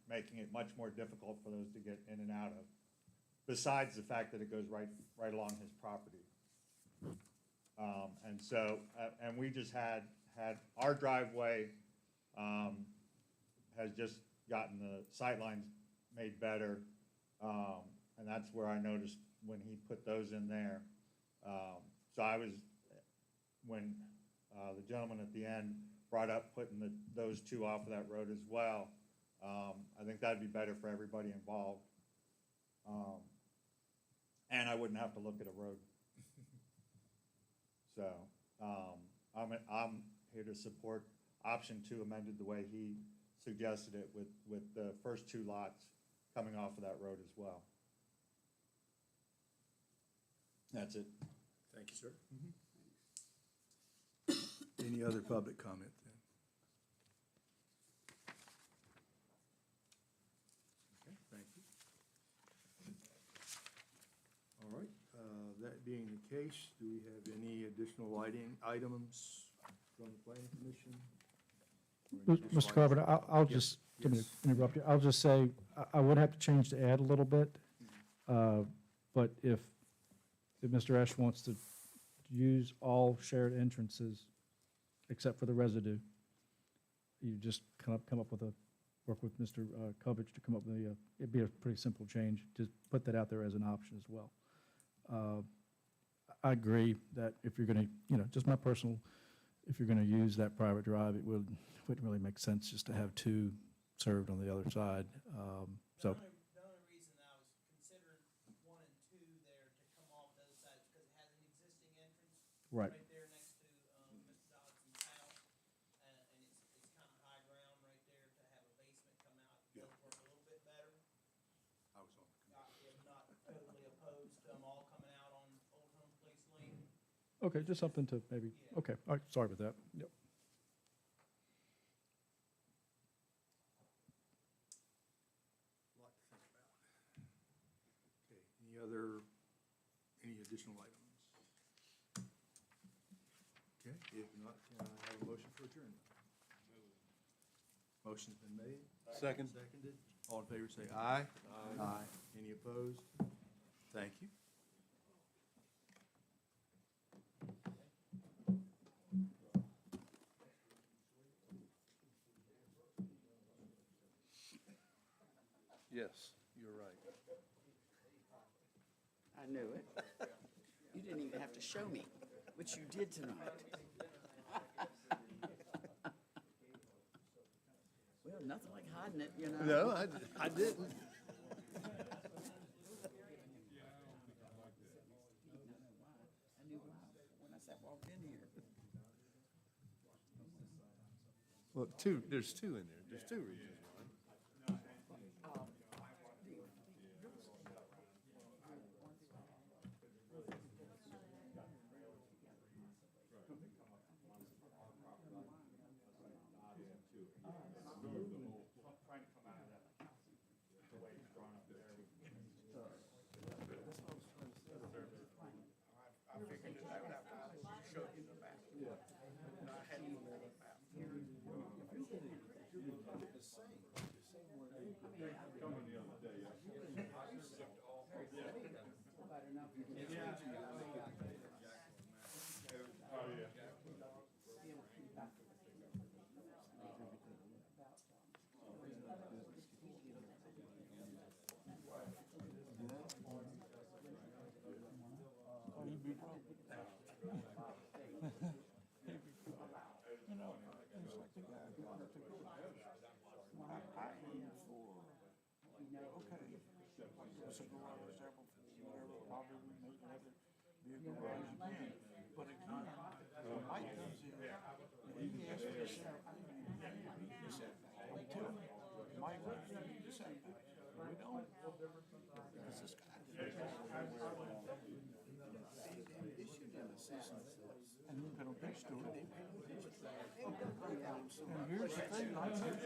making it much more difficult for those to get in and out of, besides the fact that it goes right along his property. And so, and we just had our driveway, has just gotten the sight lines made better. And that's where I noticed when he put those in there. So I was, when the gentleman at the end brought up putting those two off of that road as well, I think that'd be better for everybody involved. And I wouldn't have to look at a road. So, I'm here to support option two amended the way he suggested it, with the first two lots coming off of that road as well. That's it.
Thank you, sir. Any other public comment then? Okay, thank you. All right, that being the case, do we have any additional items from the planning commission? Or any additional
Mr. Carpenter,
items?
I'll
Yes,
just, let me
yes.
interrupt you. I'll just say, I would have to change the ad a little bit. But if Mr. Ash wants to use all shared entrances except for the residue, you just come up with work with Mr. Covich to come up with it'd be a pretty simple change. Just put that out there as an option as well. I agree that if you're gonna, just my personal, if you're gonna use that private drive, it wouldn't really make sense just to have two served on the other side. So.
The only reason I was considering 1 and 2 there to come off those sides, because it has an existing entrance
Right.
there next to Mr. Dodson's house, and it's kind of high ground right there to have a basement come out. It does work a little bit better.
I was on the committee.
I'm not totally opposed to them all coming out on Old Home Place Lane.
Okay, just something to maybe, okay, all right, sorry about that. Yep.
Lot to think about. Okay, any additional items? Okay, if not, can I have a motion for adjournment? Motion's been made.
Second.
Seconded. All in favor say aye. Aye. Any opposed? Thank you.
I knew it. You didn't even have to show me, which you did tonight. Well, nothing like hiding it, you know?
No, I didn't.
I knew why when I sat walked in here.
Well, there's two in there. There's two reasons why.
I figured it out after I showed you the map. And I had to look at the map. You know, it's like the guy who wanted to go. I aim for, okay, it's a garage there before, whatever, probably we make another big garage again. But again, when Mike comes in, and he asks for the setback, he said, don't tell me, Mike, what do you need the setback? We don't. Because this guy didn't
Issued in the season.
and we've been a big store. And here's the thing, I think,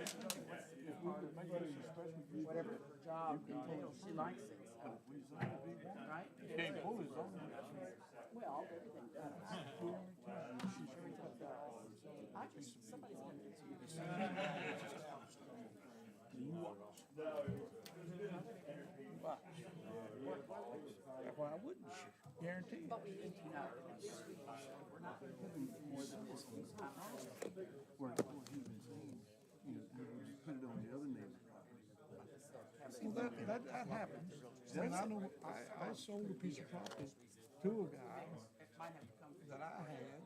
if we could make this a special use.
Whatever her job entails, she likes it, so,
If we zone it B1,
right?
you can't pull his own.
Well, everything does.
The only time she's
Everything does. I just, somebody's gonna do some of this.
Why wouldn't she? Guaranteed.
But we need to know, we're not doing more than this this time.
Where he was saying, you put it on the other neighbor's property.
Well, that happens. And I know, I sold a piece of property to a guy
It might have to come from
that I had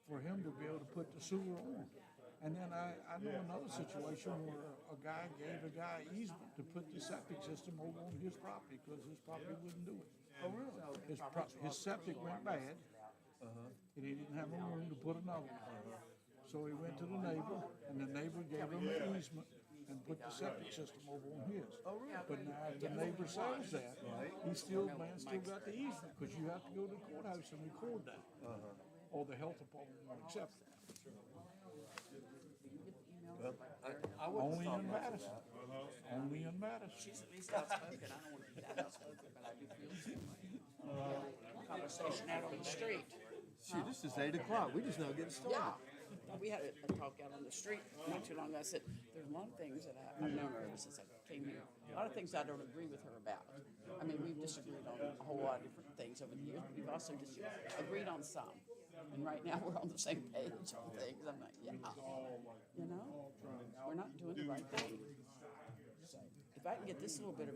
for him to be able to put the sewer on. And then I know another situation where a guy gave a guy easement to put the septic system over on his property because his property wouldn't do it.
Oh, really?
His septic went bad, and he didn't have no room to put another one. So he went to the neighbor, and the neighbor gave him an easement and put the septic system over on his. But now if the neighbor sells that, man still got the easement, because you have to go to the courthouse and record that. Or the health department won't accept it.
Well, I wouldn't
Only
stop
in
much of
Madison.
that.
Only in Madison.
She's at least outspoken, I don't want to be that outspoken, but I do feel the same way. Conversation out on the street.
Shoot, this is 8 o'clock. We just now getting started.
Yeah, we had a talk out on the street not too long ago. I said, there's a lot of things that I've known her ever since I came here. A lot of things I don't agree with her about. I mean, we've disagreed on a whole lot of different things over the years, but we've also just agreed on some. And right now, we're on the same page on things. I'm like, yeah, you know, we're not doing the right thing. So if I can get this little bit of